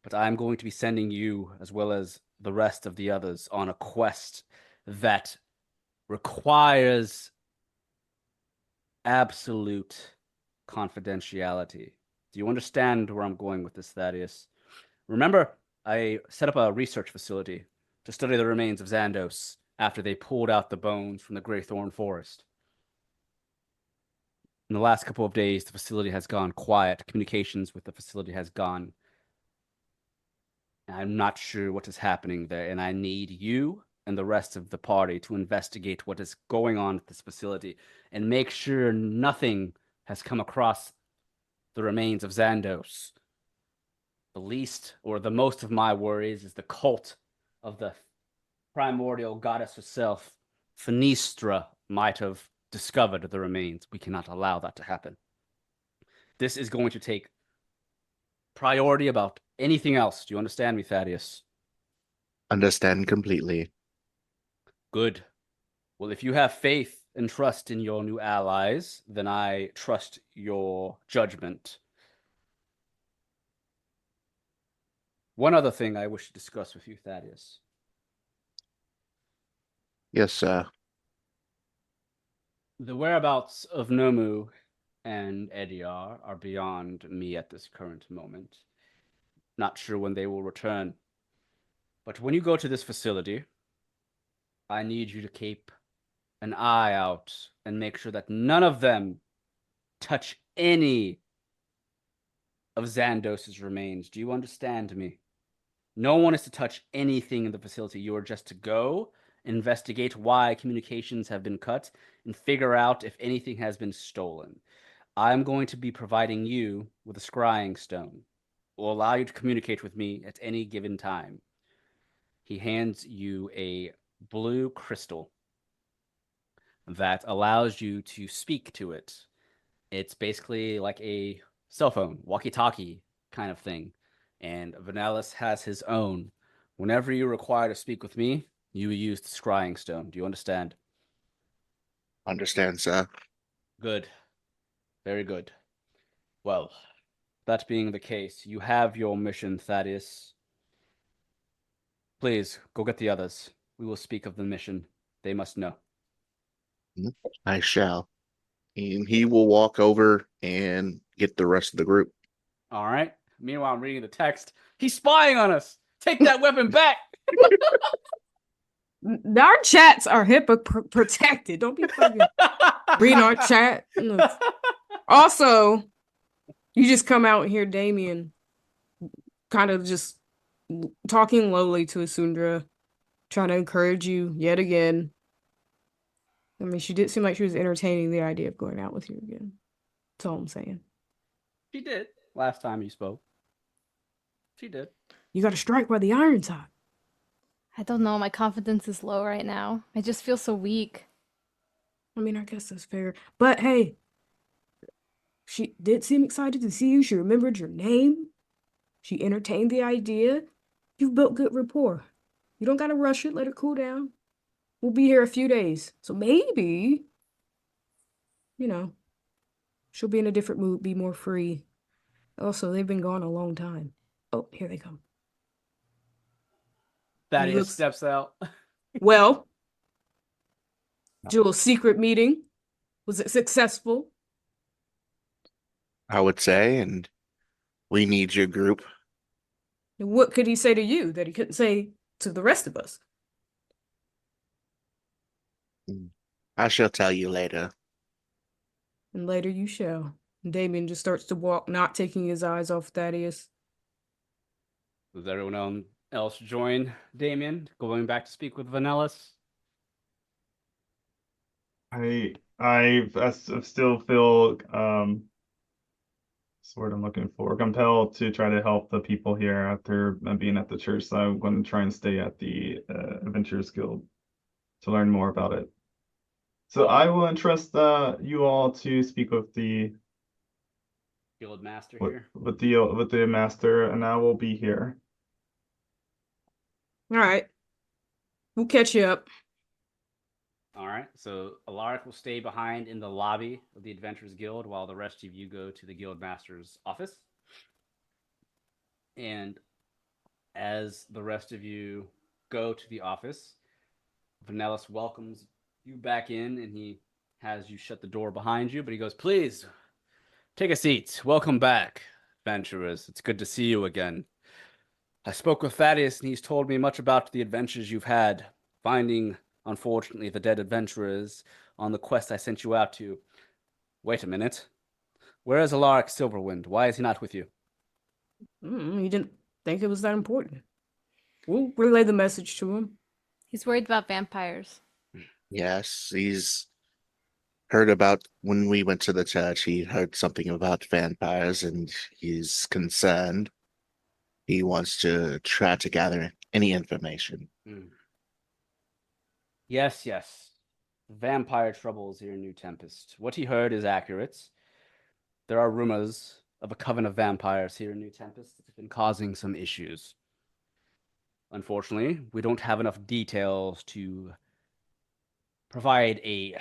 But I'm going to be sending you, as well as the rest of the others, on a quest that requires absolute confidentiality. Do you understand where I'm going with this, Thaddeus? Remember, I set up a research facility to study the remains of Xandos after they pulled out the bones from the Greythorn Forest. In the last couple of days, the facility has gone quiet. Communications with the facility has gone. I'm not sure what is happening there, and I need you and the rest of the party to investigate what is going on at this facility and make sure nothing has come across the remains of Xandos. The least or the most of my worries is the cult of the primordial goddess herself, Fenistra, might have discovered the remains. We cannot allow that to happen. This is going to take priority about anything else. Do you understand me, Thaddeus? Understand completely. Good. Well, if you have faith and trust in your new allies, then I trust your judgment. One other thing I wish to discuss with you, Thaddeus. Yes, sir. The whereabouts of Nomu and Ediar are beyond me at this current moment. Not sure when they will return. But when you go to this facility, I need you to keep an eye out and make sure that none of them touch any of Xandos's remains. Do you understand me? No one is to touch anything in the facility. You are just to go, investigate why communications have been cut, and figure out if anything has been stolen. I'm going to be providing you with a scrying stone. It will allow you to communicate with me at any given time. He hands you a blue crystal that allows you to speak to it. It's basically like a cell phone, walkie-talkie kind of thing. And Vanellis has his own. Whenever you require to speak with me, you use the scrying stone. Do you understand? Understand, sir. Good. Very good. Well, that being the case, you have your mission, Thaddeus. Please, go get the others. We will speak of the mission. They must know. I shall. And he will walk over and get the rest of the group. All right. Meanwhile, I'm reading the text. He's spying on us. Take that weapon back. Our chats are HIPAA protected. Don't be fucking reading our chat. Look. Also, you just come out and hear Damien kind of just talking lowly to Isundra, trying to encourage you yet again. I mean, she did seem like she was entertaining the idea of going out with you again. That's all I'm saying. She did. Last time you spoke. She did. You got to strike while the iron's hot. I don't know. My confidence is low right now. I just feel so weak. I mean, I guess that's fair. But hey, she did seem excited to see you. She remembered your name. She entertained the idea. You've built good rapport. You don't got to rush it. Let her cool down. we'll be here a few days. So maybe, you know, she'll be in a different mood, be more free. Also, they've been gone a long time. Oh, here they come. Thaddeus looks- steps out. Well, Jewel's secret meeting, was it successful? I would say, and we need your group. And what could he say to you that he couldn't say to the rest of us? I shall tell you later. And later you shall. And Damien just starts to walk, not taking his eyes off Thaddeus. Does everyone else join Damien, going back to speak with Vanellis? I still feel what's the word I'm looking for, compelled to try to help the people here after being at the church. So I'm going to try and stay at the Adventurers Guild to learn more about it. So I will entrust you all to speak with the Guild master here. with the master, and I will be here. All right. We'll catch you up. All right. So Alaric will stay behind in the lobby of the Adventurers Guild while the rest of you go to the Guild Master's office. And as the rest of you go to the office, Vanellis welcomes you back in, and he has you shut the door behind you, but he goes, "Please, take a seat. Welcome back, adventurers. It's good to see you again. I spoke with Thaddeus, and he's told me much about the adventures you've had, finding, unfortunately, the dead adventurers on the quest I sent you out to. Wait a minute. Where is Alaric Silverwind? Why is he not with you?" He didn't think it was that important. We'll relay the message to him. He's worried about vampires. Yes, he's heard about when we went to the church, he heard something about vampires and he's concerned. He wants to try to gather any information. Yes. Vampire troubles here in New Tempest. What he heard is accurate. There are rumors of a coven of vampires here in New Tempest that have been causing some issues. Unfortunately, we don't have enough details to provide a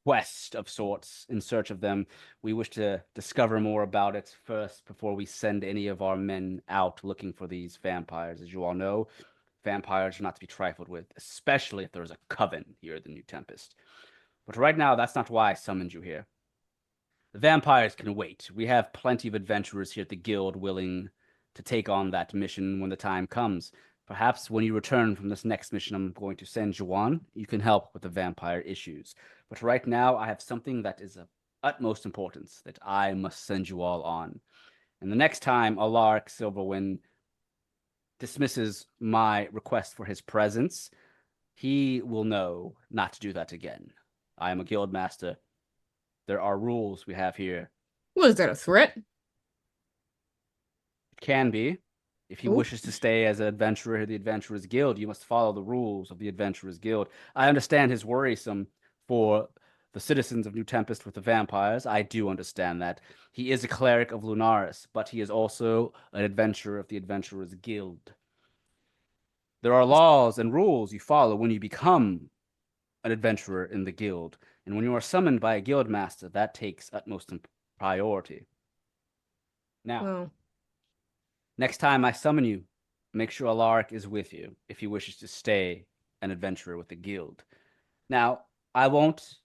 quest of sorts in search of them. We wish to discover more about it first before we send any of our men out looking for these vampires. As you all know, vampires are not to be trifled with, especially if there is a coven here at the New Tempest. But right now, that's not why I summoned you here. The vampires can wait. We have plenty of adventurers here at the guild willing to take on that mission when the time comes. Perhaps when you return from this next mission I'm going to send you on, you can help with the vampire issues. But right now, I have something that is of utmost importance that I must send you all on. And the next time Alaric Silverwind dismisses my request for his presence, he will know not to do that again. I am a guild master. There are rules we have here. Was that a threat? It can be. If he wishes to stay as an adventurer in the Adventurers Guild, you must follow the rules of the Adventurers Guild. I understand his worrisome for the citizens of New Tempest with the vampires. I do understand that. He is a cleric of Lunaris, but he is also an adventurer of the Adventurers Guild. There are laws and rules you follow when you become an adventurer in the guild. And when you are summoned by a guild master, that takes utmost priority. Now, Well, next time I summon you, make sure Alaric is with you if he wishes to stay an adventurer with the guild. Now, I won't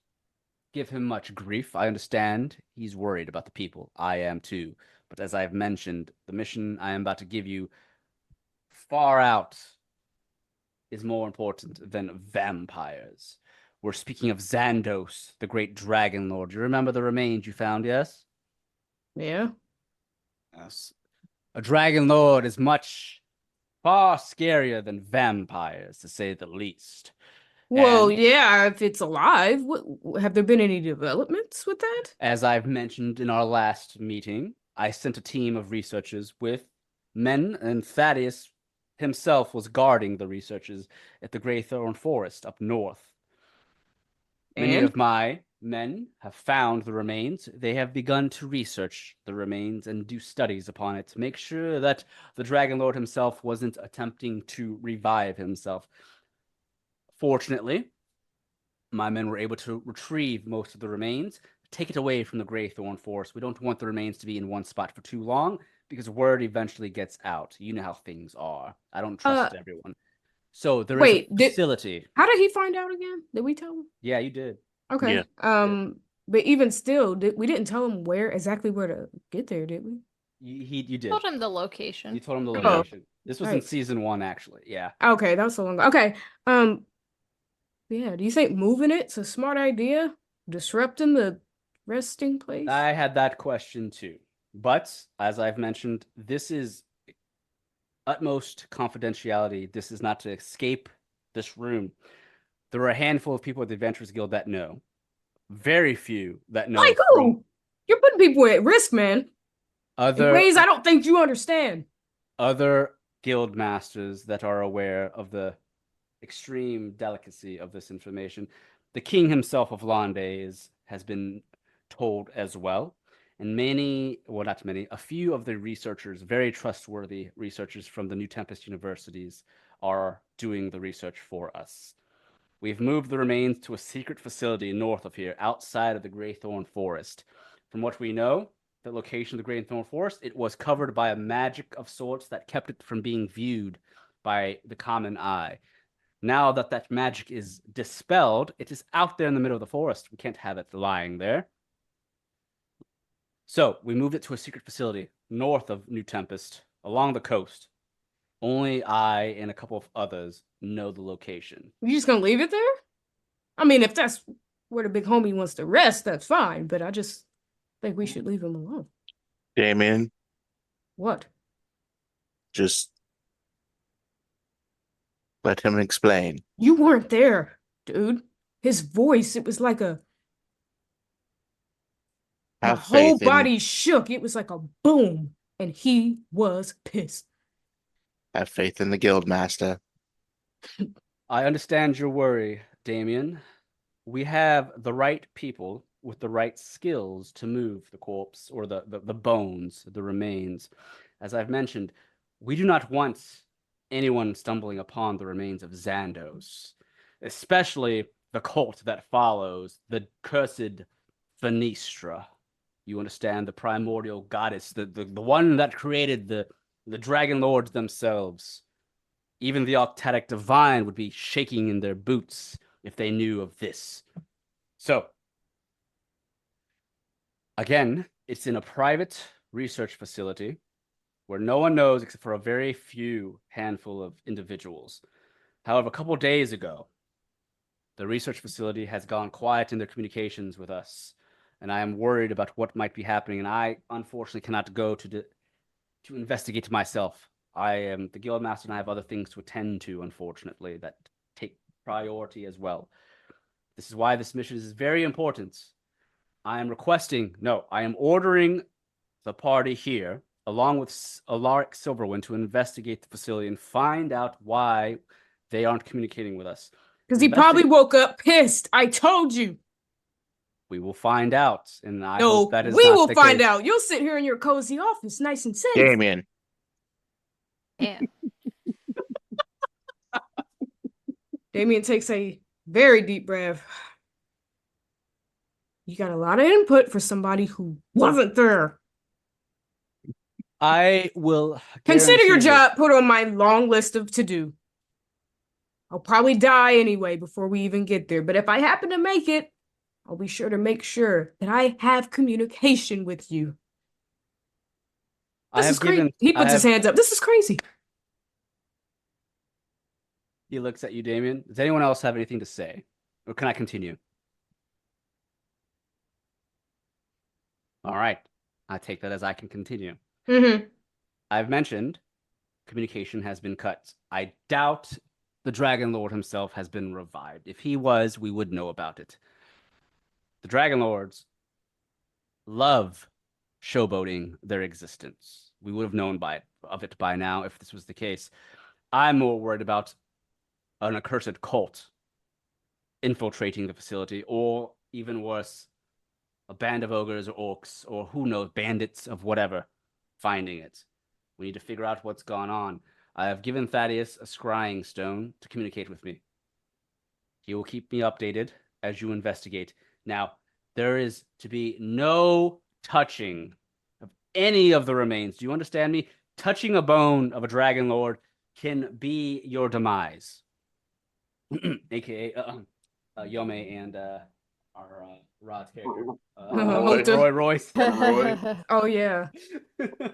give him much grief. I understand he's worried about the people. I am too. But as I've mentioned, the mission I am about to give you far out is more important than vampires. We're speaking of Xandos, the great dragon lord. You remember the remains you found, yes? yeah. Yes. A dragon lord is far scarier than vampires, to say the least. Well, And yeah, if it's alive, have there been any developments with that? as I've mentioned in our last meeting, I sent a team of researchers with men, and Thaddeus himself was guarding the researchers at the Greythorn Forest up north. Many And? of my men have found the remains. They have begun to research the remains and do studies upon it to make sure that the Dragon Lord himself wasn't attempting to revive himself. Fortunately, my men were able to retrieve most of the remains, take it away from the Greythorn Forest. We don't want the remains to be in one spot for too long because word eventually gets out. You know how things are. I don't trust everyone. So there is a facility. How did he find out again? Did we tell him? Yeah, you did. Okay. Yeah. But even still, we didn't tell him exactly where to get there, did we? You did. Told him the location. You told him the Oh. location. This was in season 1, actually. Yeah. Okay, that was so long ago. Okay. Yeah, do you think moving it's a smart idea? Disrupting the resting place? I had that question too. But as I've mentioned, this is utmost confidentiality. This is not to escape this room. There are a handful of people at the Adventurers Guild that know. Very few that know. Like who? You're putting people at risk, man. In ways I don't think you understand. Other guild masters that are aware of the extreme delicacy of this information. The king himself of Londe has been told as well. And a few of the researchers, very trustworthy researchers from the New Tempest universities, are doing the research for us. We've moved the remains to a secret facility north of here, outside of the Greythorn Forest. From what we know, the location of the Greythorn Forest, it was covered by a magic of sorts that kept it from being viewed by the common eye. Now that that magic is dispelled, it is out there in the middle of the forest. We can't have it lying there. So we moved it to a secret facility north of New Tempest, along the coast. Only I and a couple of others know the location. You just gonna leave it there? I mean, if that's where the big homie wants to rest, that's fine. But I just think we should leave him alone. Damien, What? just let him explain. You weren't there, dude. His voice, it was like my whole body shook. It was like a boom, and he was pissed. Have faith in the guild master. I understand your worry, Damien. We have the right people with the right skills to move the corpse or the bones, the remains. As I've mentioned, we do not want anyone stumbling upon the remains of Xandos, especially the cult that follows, the cursed Fenistra. You understand, the primordial goddess, the one that created the dragon lords themselves. Even the Octatic Divine would be shaking in their boots if they knew of this. So, again, it's in a private research facility where no one knows except for a very few handful of individuals. However, a couple days ago, the research facility has gone quiet in their communications with us, and I am worried about what might be happening, and I unfortunately cannot go to investigate myself. I am the guild master, and I have other things to attend to, unfortunately, that take priority as well. This is why this mission is very important. I am ordering the party here, along with Alaric Silverwind, to investigate the facility and find out why they aren't communicating with us. Because he probably woke up pissed. I told you. We will find out, and I hope that is we not will the find case. out. You'll sit here in your cozy office, nice and safe. Damien. Yeah. Damien takes a very deep breath. You got a lot of input for somebody who wasn't there. I will consider your guarantee job put on my long list of to-do. I'll probably die anyway before we even get there, but if I happen to make it, I'll be sure to make sure that I have communication with you. This is crazy. He puts his hands up. This is crazy. He looks at you, Damien. Does anyone else have anything to say? Or can I continue? All right. I take that as I can continue. Mm-hmm. I've mentioned communication has been cut. I doubt the Dragon Lord himself has been revived. If he was, we would know about it. The Dragon Lords love showboating their existence. We would have known of it by now if this was the case. I'm more worried about an accursed cult infiltrating the facility, or even worse, a band of ogres or orcs, or who knows, bandits of whatever, finding it. We need to figure out what's gone on. I have given Thaddeus a scrying stone to communicate with me. He will keep me updated as you investigate. Now, there is to be no touching of any of the remains. Do you understand me? Touching a bone of a dragon lord can be your demise. AKA Yome and our Rod's character. Roy Royce. Roy. Oh yeah. Do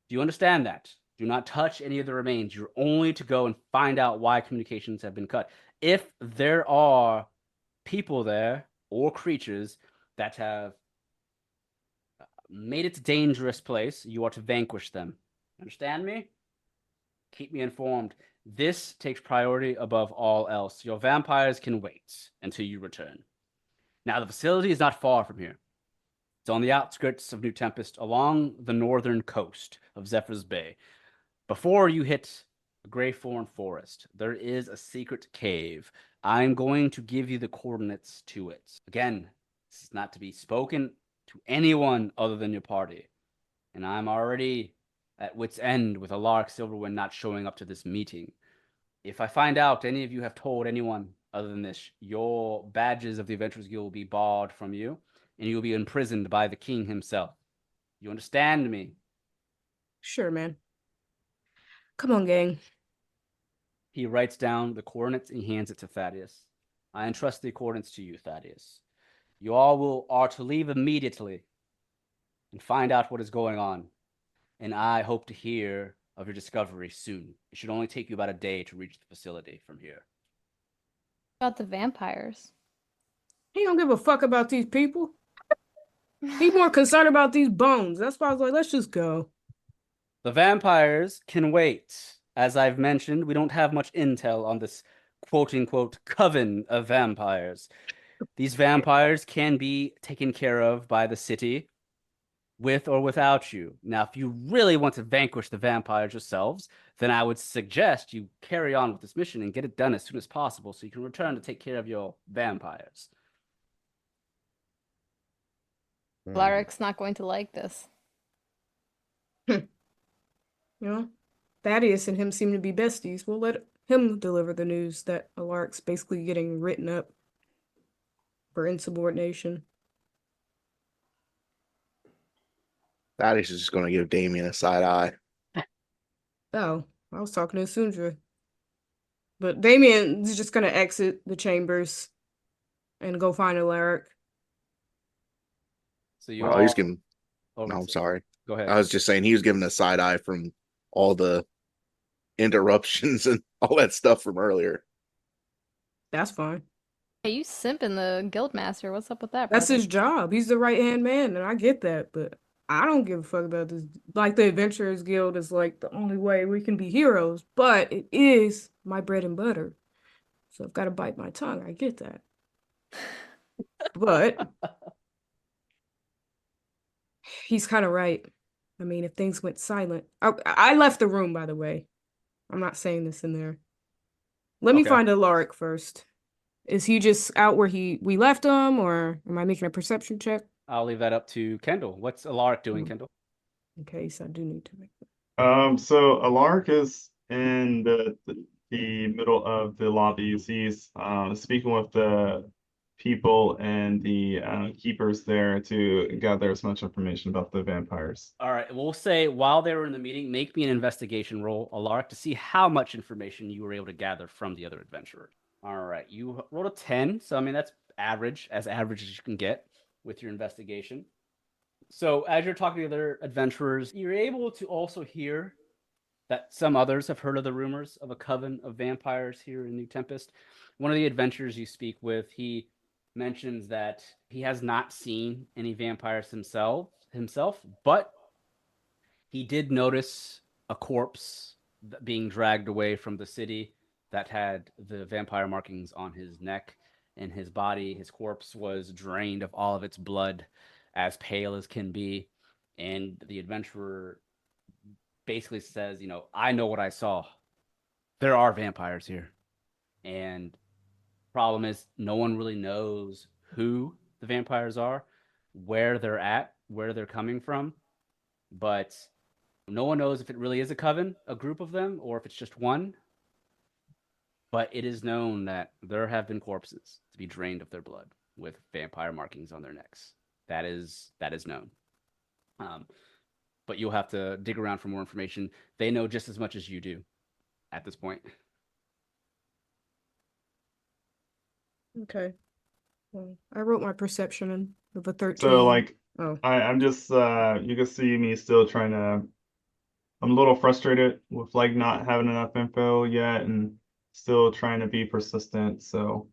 you understand that? Do not touch any of the remains. You're only to go and find out why communications have been cut. If there are people there or creatures that have made it a dangerous place, you are to vanquish them. Understand me? Keep me informed. This takes priority above all else. Your vampires can wait until you return. Now, the facility is not far from here. It's on the outskirts of New Tempest, along the northern coast of Zephyr's Bay. Before you hit the Greythorn Forest, there is a secret cave. I'm going to give you the coordinates to it. Again, this is not to be spoken to anyone other than your party. And I'm already at wit's end with Alaric Silverwind not showing up to this meeting. If I find out any of you have told anyone other than this, your badges of the Adventurers Guild will be barred from you, and you will be imprisoned by the king himself. You understand me? Sure, man. Come on, gang. He writes down the coordinates and he hands it to Thaddeus. I entrust the coordinates to you, Thaddeus. You all are to leave immediately and find out what is going on. And I hope to hear of your discovery soon. It should only take you about a day to reach the facility from here. About the vampires. He don't give a fuck about these people. He's more concerned about these bones. That's why I was like, let's just go. The vampires can wait. As I've mentioned, we don't have much intel on this quote-unquote coven of vampires. These vampires can be taken care of by the city with or without you. Now, if you really want to vanquish the vampires yourselves, then I would suggest you carry on with this mission and get it done as soon as possible so you can return to take care of your vampires. Alaric's not going to like this. You know, Thaddeus and him seem to be besties. We'll let him deliver the news that Alaric's basically getting written up for insubordination. Thaddeus is just going to give Damien a side eye. Oh, I was talking to Isundra. But Damien is just going to exit the chambers and go find Alaric. So you Oh, all... he's giving. Oh, No, I'm sorry. Go ahead. I was just saying he was giving a side eye from all the interruptions and all that stuff from earlier. That's fine. Hey, you simping the guildmaster. What's up with that? That's brother? his job. He's the right-hand man, and I get that, but I don't give a fuck about this. Like, the Adventurers Guild is like the only way we can be heroes, but it is my bread and butter. So I've got to bite my tongue. I get that. But he's kind of right. I mean, if things went silent. I left the room, by the way. I'm not saying this in there. Let me Okay. find Alaric first. Is he just out where we left him, or am I making a perception check? I'll leave that up to Kendall. What's Alaric doing, Hmm. Kendall? In case I do need to make that. So Alaric is in the middle of the lobby. He's speaking with the people and the keepers there to gather as much information about the vampires. All right, we'll say while they were in the meeting, make me an investigation roll, Alaric, to see how much information you were able to gather from the other adventurer. All right, you rolled a 10, so I mean that's average as you can get with your investigation. So as you're talking to the other adventurers, you're able to also hear that some others have heard of the rumors of a coven of vampires here in New Tempest. One of the adventurers you speak with, he mentions that he has not seen any vampires himself, but he did notice a corpse being dragged away from the city that had the vampire markings on his neck and his body. His corpse was drained of all of its blood, as pale as can be. And the adventurer basically says, I know what I saw. There are vampires here. And problem is, no one really knows who the vampires are, where they're at, where they're coming from. But no one knows if it really is a coven, a group of them, or if it's just one. but it is known that there have been corpses to be drained of their blood with vampire markings on their necks. That is known. But you'll have to dig around for more information. They know just as much as you do at this point. Okay. Well, I wrote my perception in of a 13. So like Oh, I'm just you can see me still trying to. I'm a little frustrated with like not having enough info yet and still trying to be persistent. So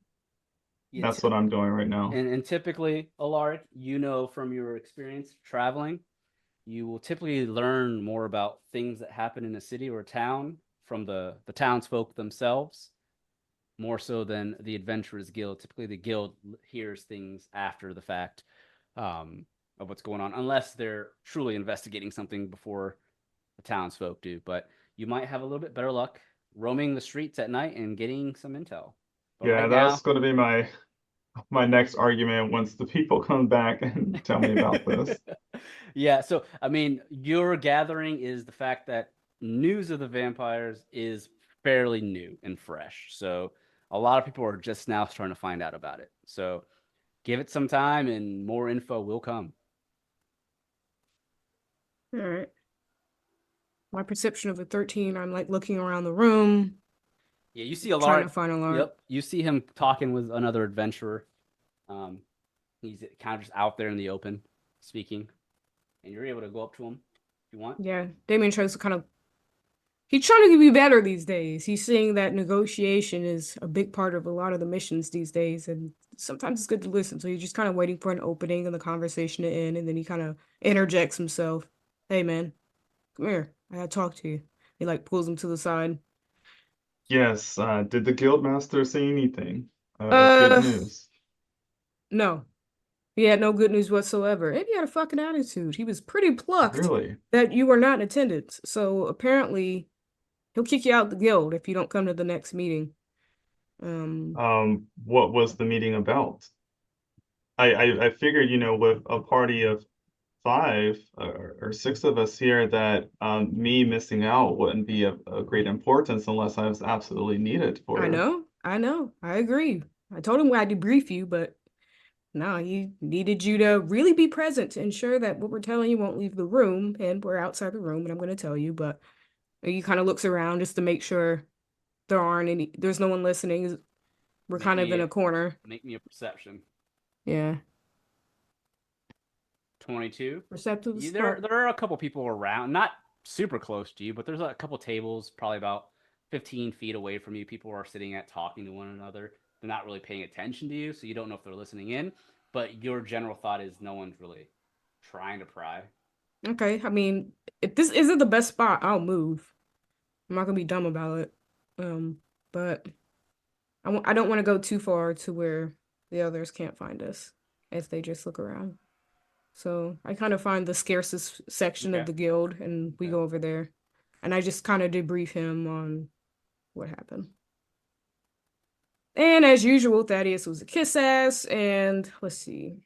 Yeah, that's what I'm doing right now. and typically, Alaric, you know from your experience traveling, you will typically learn more about things that happen in a city or a town from the townsfolk themselves, more so than the Adventurers Guild. Typically, the guild hears things after the fact of what's going on, unless they're truly investigating something before the townsfolk do. But you might have a little bit better luck roaming the streets at night and getting some intel. But Yeah, right that's now, going to be my next argument once the people come back and tell me about this. Yeah, so I mean, your gathering is the fact that news of the vampires is fairly new and fresh. So a lot of people are just now starting to find out about it. So give it some time and more info will come. all right. My perception of a 13, I'm like looking around the room, Yeah, you see a trying lot. to find a lot. Yep, you see him talking with another adventurer. He's kind of just out there in the open speaking, and you're able to go up to him if you want. Yeah, Damien tries to kind of. He's trying to be better these days. He's seeing that negotiation is a big part of a lot of the missions these days, and sometimes it's good to listen. So he's just kind of waiting for an opening and the conversation to end, and then he kind of interjects himself. Hey, man, come here. I gotta talk to you. He like pulls him to the side. Yes, did the guildmaster say anything of good Uh, news? no. He had no good news whatsoever. And he had a fucking attitude. He was pretty plucked Really? that you were not in attendance. So apparently he'll kick you out the guild if you don't come to the next meeting. What was the meeting about? I figured, with a party of five or six of us here, that me missing out wouldn't be of great importance unless I was absolutely needed for. I know. I agree. I told him I'd debrief you, but no, he needed you to really be present to ensure that what we're telling you won't leave the room, and we're outside the room, and I'm going to tell you, but he kind of looks around just to make sure there's no one listening. We're kind of in a corner. Make me a perception. Yeah. 22. Perceptive. There are a couple people around, not super close to you, but there's a couple tables probably about 15 feet away from you. People are sitting at talking to one another. They're not really paying attention to you, so you don't know if they're listening in. But your general thought is no one's really trying to pry. Okay, I mean, if this isn't the best spot, I'll move. I'm not gonna be dumb about it. But I don't want to go too far to where the others can't find us as they just look around. So I kind of find the scarcest section of the guild, and we go over there. And I just kind of debrief him on what happened. And as usual, Thaddeus was a kiss ass, and let's see.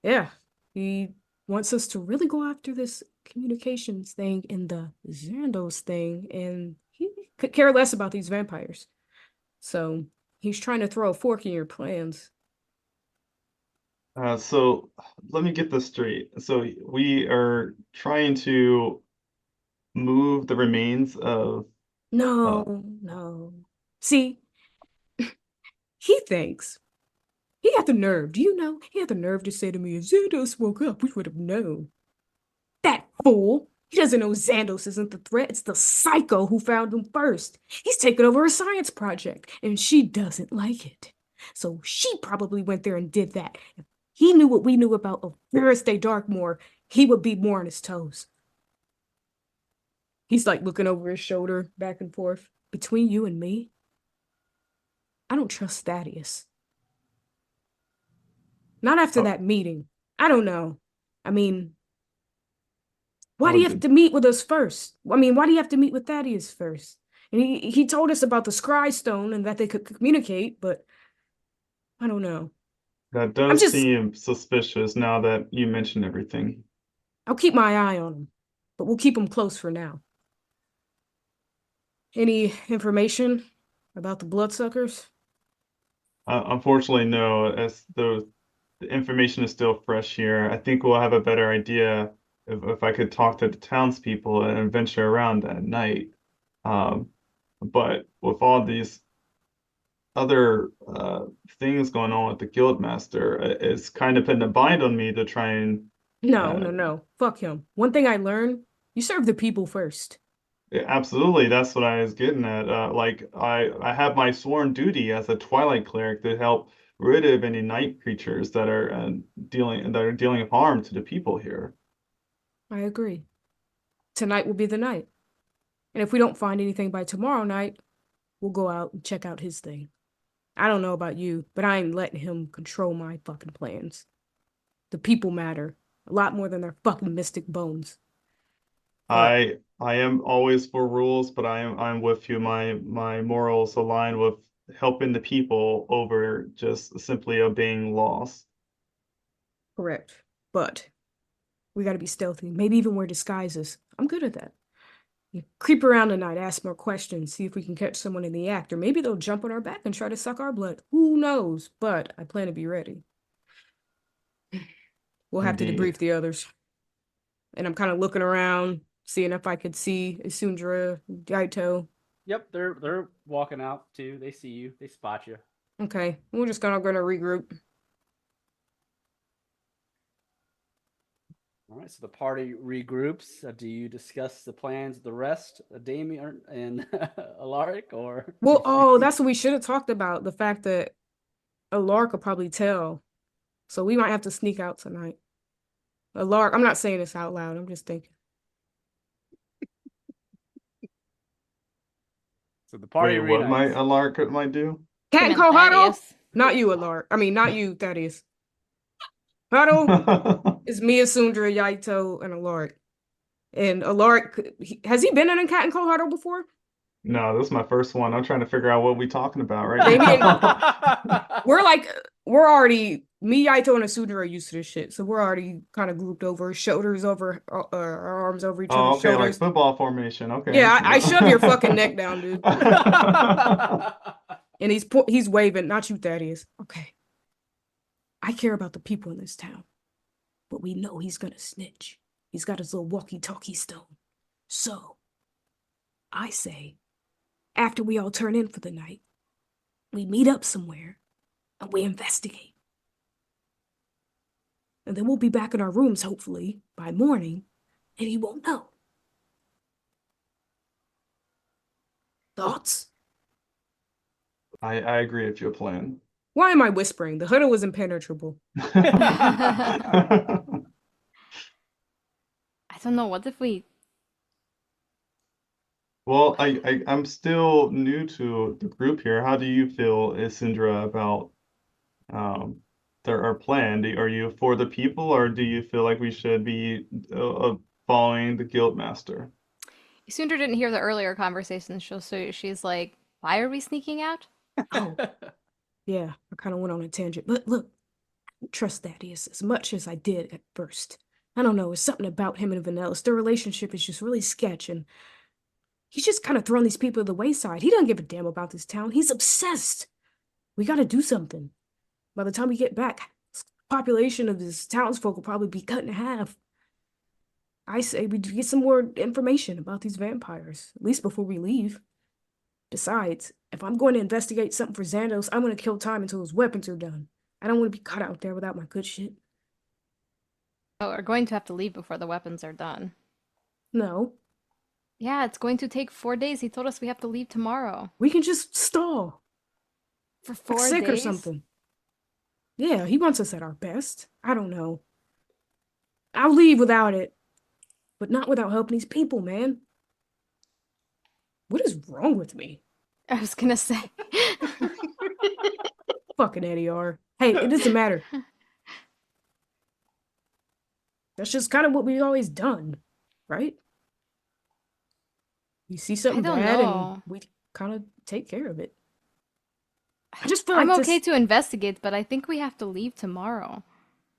Yeah, he wants us to really go after this communications thing and the Xandos thing, and he could care less about these vampires. So he's trying to throw a fork in your plans. So let me get this straight. So we are trying to move the remains of. No. See, he thinks he had the nerve. Do you know? He had the nerve to say to me, if Xandos woke up, we would have known. That fool! He doesn't know Xandos isn't the threat. It's the psycho who found him first. He's taken over a science project, and she doesn't like it. So she probably went there and did that. If he knew what we knew about Thursday Darkmoor, he would be more on his toes. He's like looking over his shoulder, back and forth. Between you and me, I don't trust Thaddeus. Not after that meeting. I don't know. I mean, why do you have to meet with us first? I mean, why do you have to meet with Thaddeus first? And he told us about the Scry Stone and that they could communicate, but I don't know. That does seem suspicious now that you mention everything. I'll keep my eye on him, but we'll keep him close for now. Any information? About the bloodsuckers? Unfortunately, no. As the information is still fresh here, I think we'll have a better idea if I could talk to the townspeople and venture around at night. Um, but with all these other things going on with the guildmaster, it's kind of putting a bind on me to try and No. Fuck him. One thing I learned, you serve the people first. yeah, absolutely, that's what I was getting at. Like I have my sworn duty as a Twilight cleric to help rid of any night creatures that are dealing harm to the people here. I agree. Tonight will be the night. And if we don't find anything by tomorrow night, we'll go out and check out his thing. I don't know about you, but I ain't letting him control my fucking plans. The people matter a lot more than their fucking mystic bones. But I am always for rules, but I'm with you. My morals align with helping the people over just simply obeying laws. correct. But we gotta be stealthy. Maybe even wear disguises. I'm good at that. You creep around tonight, ask more questions, see if we can catch someone in the act, or maybe they'll jump on our back and try to suck our blood. Who knows? But I plan to be ready. We'll have to Indeed. debrief the others. And I'm kind of looking around, seeing if I could see Isundra, Gaito. Yep, they're walking out too. They see you. They spot you. Okay, we're just gonna regroup. All right, so the party regroups. Do you discuss the plans of the rest, Damien and Alaric, or? Well, that's what we should have talked about. The fact that Alaric could probably tell. So we might have to sneak out tonight. Alaric, I'm not saying this out loud. I'm just thinking. So the party Wait, what reunites. Alaric might do? Cat Him and and Colorado? Thaddeus. Not you, Alaric. I mean, not you, Thaddeus. Hado is me, Isundra, Yaito, and Alaric. And Alaric, has he been in a Cat and Colorado before? No, this is my first one. I'm trying to figure out what we're talking about right Damien, now. we're already, me, Yaito, and Isundra are used to this shit. So we're already kind of grouped over, shoulders over, our arms over each Oh, other's okay, like shoulders. football formation. Okay. Yeah, I shove your fucking neck down, dude. And he's waving, not you, Thaddeus. Okay. I care about the people in this town, but we know he's gonna snitch. He's got his little walkie-talkie stone. So, I say, after we all turn in for the night, we meet up somewhere and we investigate. And then we'll be back in our rooms, hopefully, by morning, and he won't know. Thoughts? I agree with your plan. Why am I whispering? The huddle was impenetrable. I don't know. What if we? Well, I'm still new to the group here. How do you feel, Isundra, about our plan? Are you for the people, or do you feel like we should be following the guildmaster? Isundra didn't hear the earlier conversation, so she's like, "Why are we sneaking out?" Oh, yeah, I kind of went on a tangent. But look, I don't trust Thaddeus as much as I did at first. I don't know, it's something about him and Vanellis. Their relationship is just really sketch, and he's just kind of thrown these people to the wayside. He doesn't give a damn about this town. He's obsessed. We got to do something. By the time we get back, the population of this townsfolk will probably be cut in half. I say we get some more information about these vampires, at least before we leave. Besides, if I'm going to investigate something for Xandos, I'm going to kill time until his weapons are done. I don't want to be caught out there without my good shit. Oh, we're going to have to leave before the weapons are done. No, Yeah, it's going to take 4 days. He told us we have to leave tomorrow. we can just stall. For Like 4 sick or days? something. Yeah, he wants us at our best. I don't know. I'll leave without it. But not without helping these people, man. What is wrong with me? I was gonna say. Fucking Eddie R. Hey, it doesn't matter. That's just kind of what we've always done, right? You see something don't bad know. and we kind of take care of it. I just feel like I'm this- okay to investigate, but I think we have to leave tomorrow.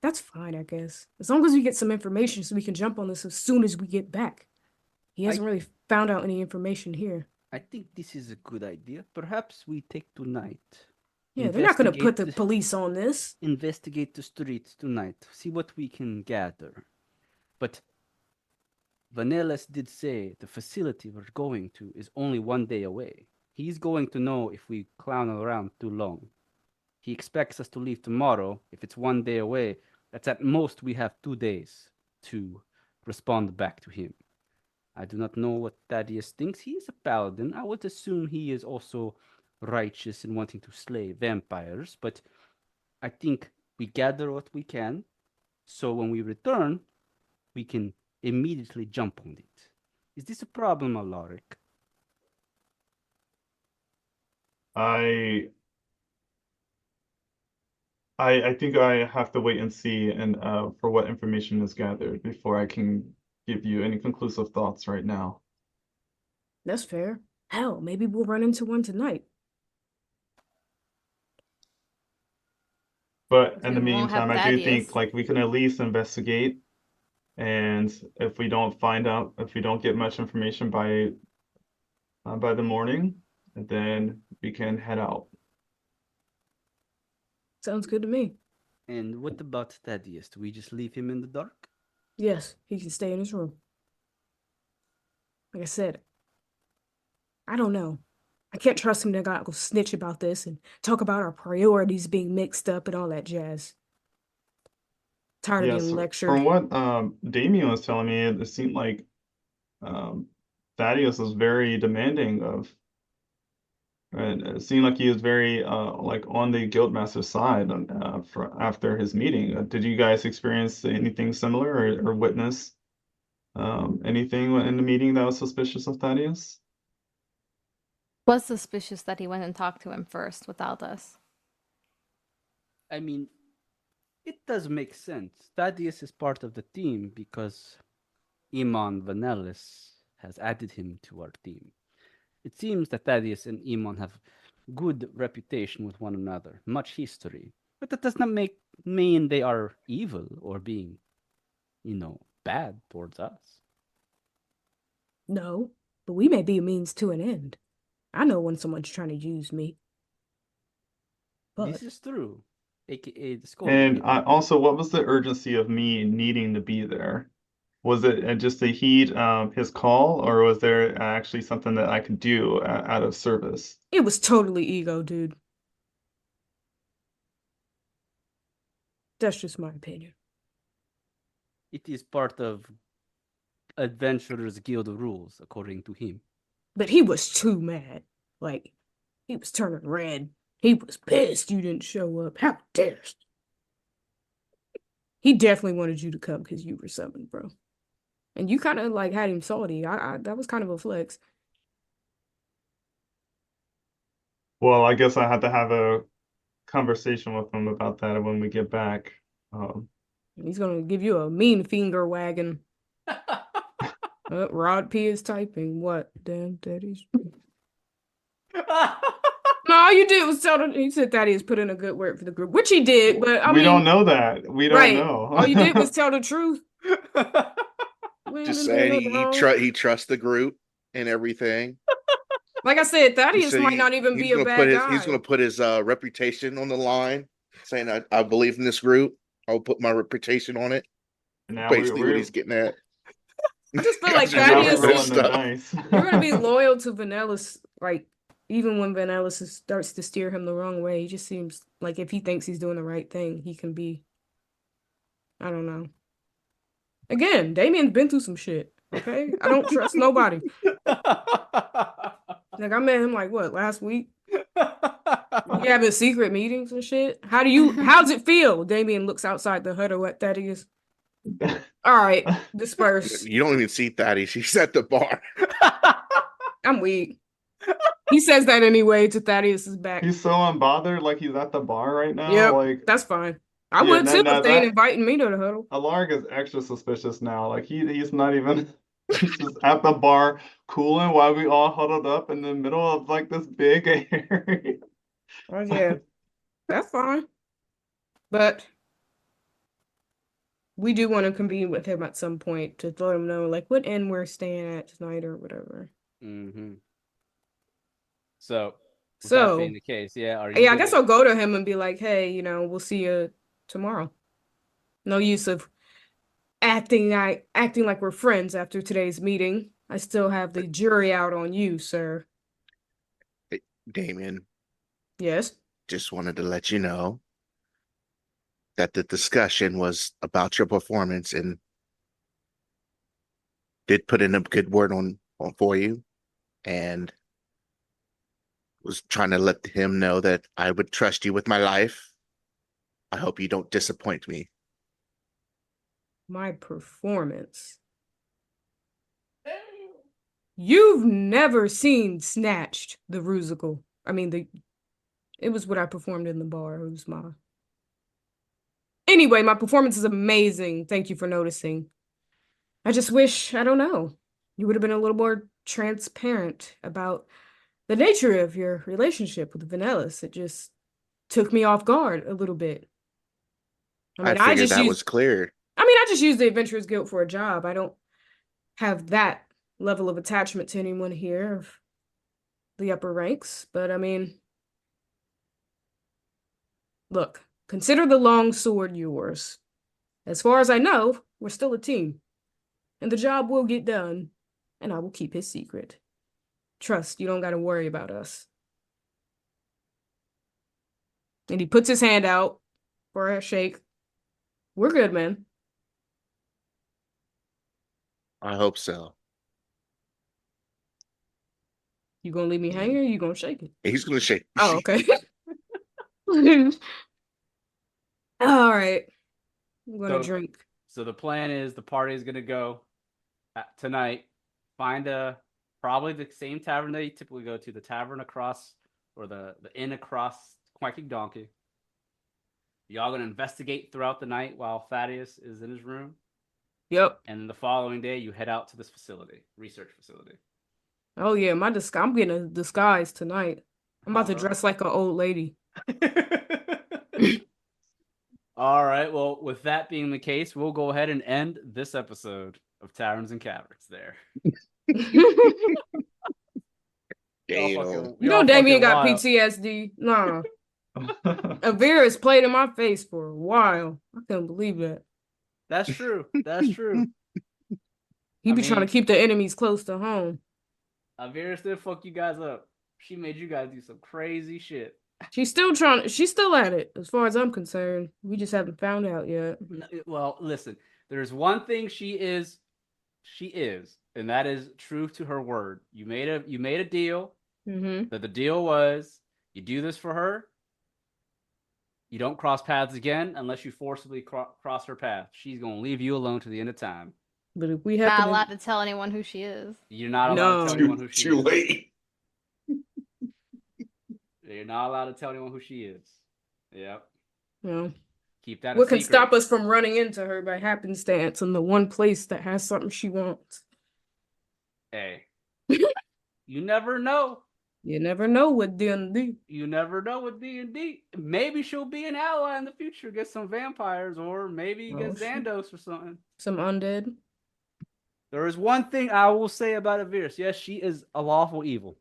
That's fine, I guess. As long as we get some information so we can jump on this as soon as we get back. He hasn't really found out any information here. I think this is a good idea. Perhaps we take tonight. Yeah, they're not going to put the Investigate police on this. Investigate the streets tonight. See what we can gather. But Vanellis did say the facility we're going to is only 1 day away. He's going to know if we clown around too long. He expects us to leave tomorrow. If it's 1 day away, that's at most we have 2 days to respond back to him. I do not know what Thaddeus thinks. He is a paladin. I would assume he is also righteous in wanting to slay vampires, but I think we gather what we can, so when we return, we can immediately jump on it. Is this a problem, Alaric? I think I have to wait and see and for what information is gathered before I can give you any conclusive thoughts right now. That's fair. Hell, maybe we'll run into one tonight. But in And the we won't have meantime, I do think Thaddeus. like we can at least investigate, and if we don't get much information by the morning, then we can head out. Sounds good to me. And what about Thaddeus? Do we just leave him in the dark? Yes, he can stay in his room. Like I said, I don't know. I can't trust him to go snitch about this and talk about our priorities being mixed up and all that jazz. Tired of Yes, getting lectured. from what Damien was telling me, it seemed like Thaddeus was very demanding of, and it seemed like he was very like on the Guildmaster's side for after his meeting. Did you guys experience anything similar or witness anything in the meeting that was suspicious of Thaddeus? Was suspicious that he went and talked to him first without us. I mean, it does make sense. Thaddeus is part of the team because Iman Vanellis has added him to our team. It seems that Thaddeus and Iman have good reputation with one another, much history. But that does not mean they are evil or being, bad towards us. No, but we may be a means to an end. I know when someone's trying to use me. But This is true. AKA the And Scorpion. also, what was the urgency of me needing to be there? Was it just to heed his call, or was there actually something that I could do out of service? it was totally ego, dude. That's just my opinion. It is part of Adventurers Guild rules, according to him. But he was too mad. Like, he was turning red. He was pissed you didn't show up. How dare you? He definitely wanted you to come because you were summoned, bro. And you kind of like had him salty. That was kind of a flex. Well, I guess I had to have a conversation with him about that when we get back. He's gonna give you a mean finger wagging. Rod P is typing. What? Damn, Daddy's. No, all you did was tell him. He said Thaddeus put in a good word for the group, which he did. But I we mean, don't know that. We don't right? know. All you did was tell the truth. We ain't Just been doing saying nothing wrong. he trusts the group and everything. Like I said, He Thaddeus said might not even be a bad guy. He's gonna put his reputation on the line, saying I believe in this group. I'll put my reputation on it. Now Basically, what he's getting at. I just feel like now we're Thaddeus rolling is. the dice. You're gonna be loyal to Vanellis, like even when Vanellis starts to steer him the wrong way. He just seems like if he thinks he's doing the right thing, he can be. I don't know. Again, Damien's been through some shit. Okay, I don't trust nobody. Like I met him like what last week. We having secret meetings and shit. How's it feel? Damien looks outside the hut or what Thaddeus. All right, disperse. You don't even see Thaddeus. He's at the bar. I'm weak. He says that anyway to Thaddeus's back. He's so unbothered, like he's at the bar right now. Yep, Like that's fine. I Yeah, would no, too no, if they ain't that- inviting me to the huddle. Alaric is extra suspicious now. Like he's not even he's just at the bar cooling while we all huddled up in the middle of like this big area. Oh yeah, that's fine. But we do want to convene with him at some point to let him know like what inn we're staying at tonight or whatever. Mm-hmm. So, with that So, being the case, yeah, are you yeah, I gonna- guess I'll go to him and be like, hey, we'll see you tomorrow. No use of acting like we're friends after today's meeting. I still have the jury out on you, sir. Damien, Yes? just wanted to let you know that the discussion was about your performance and did put in a good word on for you, and was trying to let him know that I would trust you with my life. I hope you don't disappoint me. My performance. You've never seen Snatched, the musical. I mean, it was what I performed in the bar. It was my... Anyway, my performance is amazing. Thank you for noticing. I just wish, I don't know, you would have been a little more transparent about the nature of your relationship with Vanellis. It just took me off guard a little bit. I figured that was clear. I just use the Adventurer's Guild for a job. I don't have that level of attachment to anyone here of the upper ranks. But I mean, look, consider the long sword yours. As far as I know, we're still a team. And the job will get done, and I will keep his secret. Trust, you don't gotta worry about us. And he puts his hand out for a shake. We're good, man. I hope so. You gonna leave me hanging or you gonna shake it? He's gonna shake. Oh, okay. All right. I'm gonna drink. So the plan is the party is gonna go tonight. Find probably the same tavern that you typically go to, the tavern across or the inn across Quacking Donkey. Y'all gonna investigate throughout the night while Thaddeus is in his room. Yep. And then the following day, you head out to this research facility. Oh yeah, I'm getting a disguise tonight. I'm about to dress like an old lady. All right. Well, with that being the case, we'll go ahead and end this episode of Taverns and Caverns there. Damn. Damien got PTSD. Nah. Avera's played in my face for a while. I couldn't believe that. That's true. That's true. He be trying to keep the enemies close to home. Avera still fuck you guys up. She made you guys do some crazy shit. She's still at it, as far as I'm concerned. We just haven't found out yet. Well, listen, there's one thing she is, and that is true to her word. You made a deal. Mm-hmm. That the deal was you do this for her. You don't cross paths again unless you forcibly cross her path. She's gonna leave you alone to the end of time. But if we have not allowed to tell anyone who she is. You're not allowed to tell anyone who she is. Too late. You're not allowed to tell anyone who she is. Yep. No. Keep that. What can stop us from running into her by happenstance in the one place that has something she wants? Hey, you never know. You never know with D&D. You never know with D&D. Maybe she'll be an ally in the future against some vampires, or maybe against Xandos or something. Some undead. There is one thing I will say about Avirus. Yes, she is a lawful evil.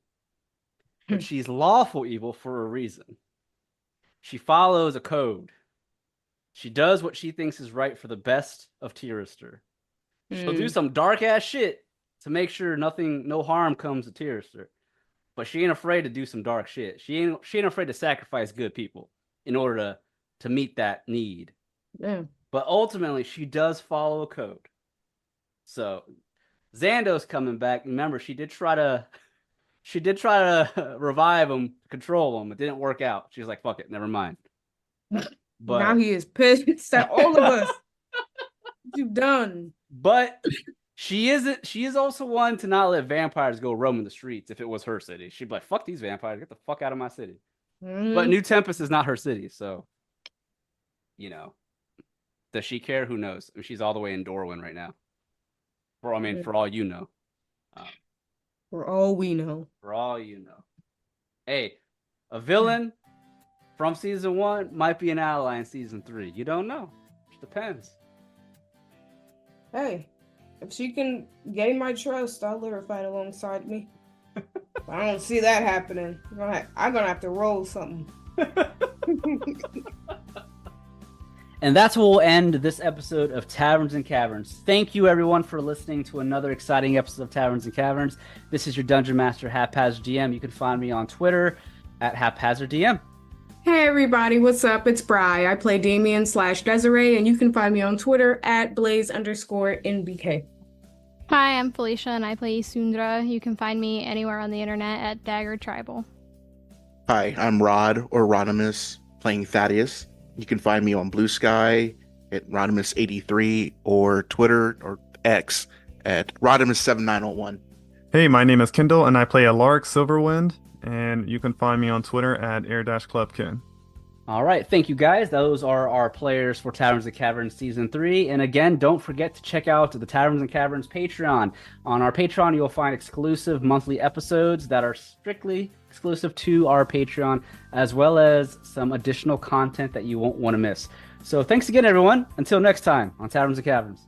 But she's lawful evil for a reason. She follows a code. She does what she thinks is right for the best of Tirister. She'll do some dark ass shit to make sure no harm comes to Tirister. But she ain't afraid to do some dark shit. She ain't afraid to sacrifice good people in order to meet that need. Yeah. But ultimately, she does follow a code. So Xandos coming back. Remember, she did try to revive him, control him. It didn't work out. She was like, "Fuck it, never mind." But now he is pissed at all of us. What you've done. But she is also one to not let vampires go roaming the streets. If it was her city, she'd be like, "Fuck these vampires, get the fuck out of my city." But New Tempest is not her city, so does she care? Who knows? I mean, she's all the way in Dorwin right now. For all you know. For all we know. For all you know. Hey, a villain from season 1 might be an ally in season 3. You don't know. It depends. Hey, if she can gain my trust, I'll let her fight alongside me. I don't see that happening. I'm gonna have to roll something. And that's where we'll end this episode of Taverns and Caverns. Thank you, everyone, for listening to another exciting episode of Taverns and Caverns. This is your Dungeon Master, HaphazardDM. You can find me on Twitter at HaphazardDM. Hey everybody, what's up? It's Bri. I play Damien / Desiree, and you can find me on Twitter at Blaze_NBK. Hi, I'm Felicia, and I play Isundra. You can find me anywhere on the internet at daggertribal. Hi, I'm Rod or Rodimus, playing Thaddeus. You can find me on Blue Sky at Rodimus83 or Twitter or X at Rodimus7901. Hey, my name is Kendall, and I play Alaric Silverwind, and you can find me on Twitter at AirDashClubKen. All right, thank you, guys. Those are our players for Taverns and Caverns Season 3. And again, don't forget to check out the Taverns and Caverns Patreon. On our Patreon, you'll find exclusive monthly episodes that are strictly exclusive to our Patreon, as well as some additional content that you won't want to miss. So thanks again, everyone. Until next time on Taverns and Caverns.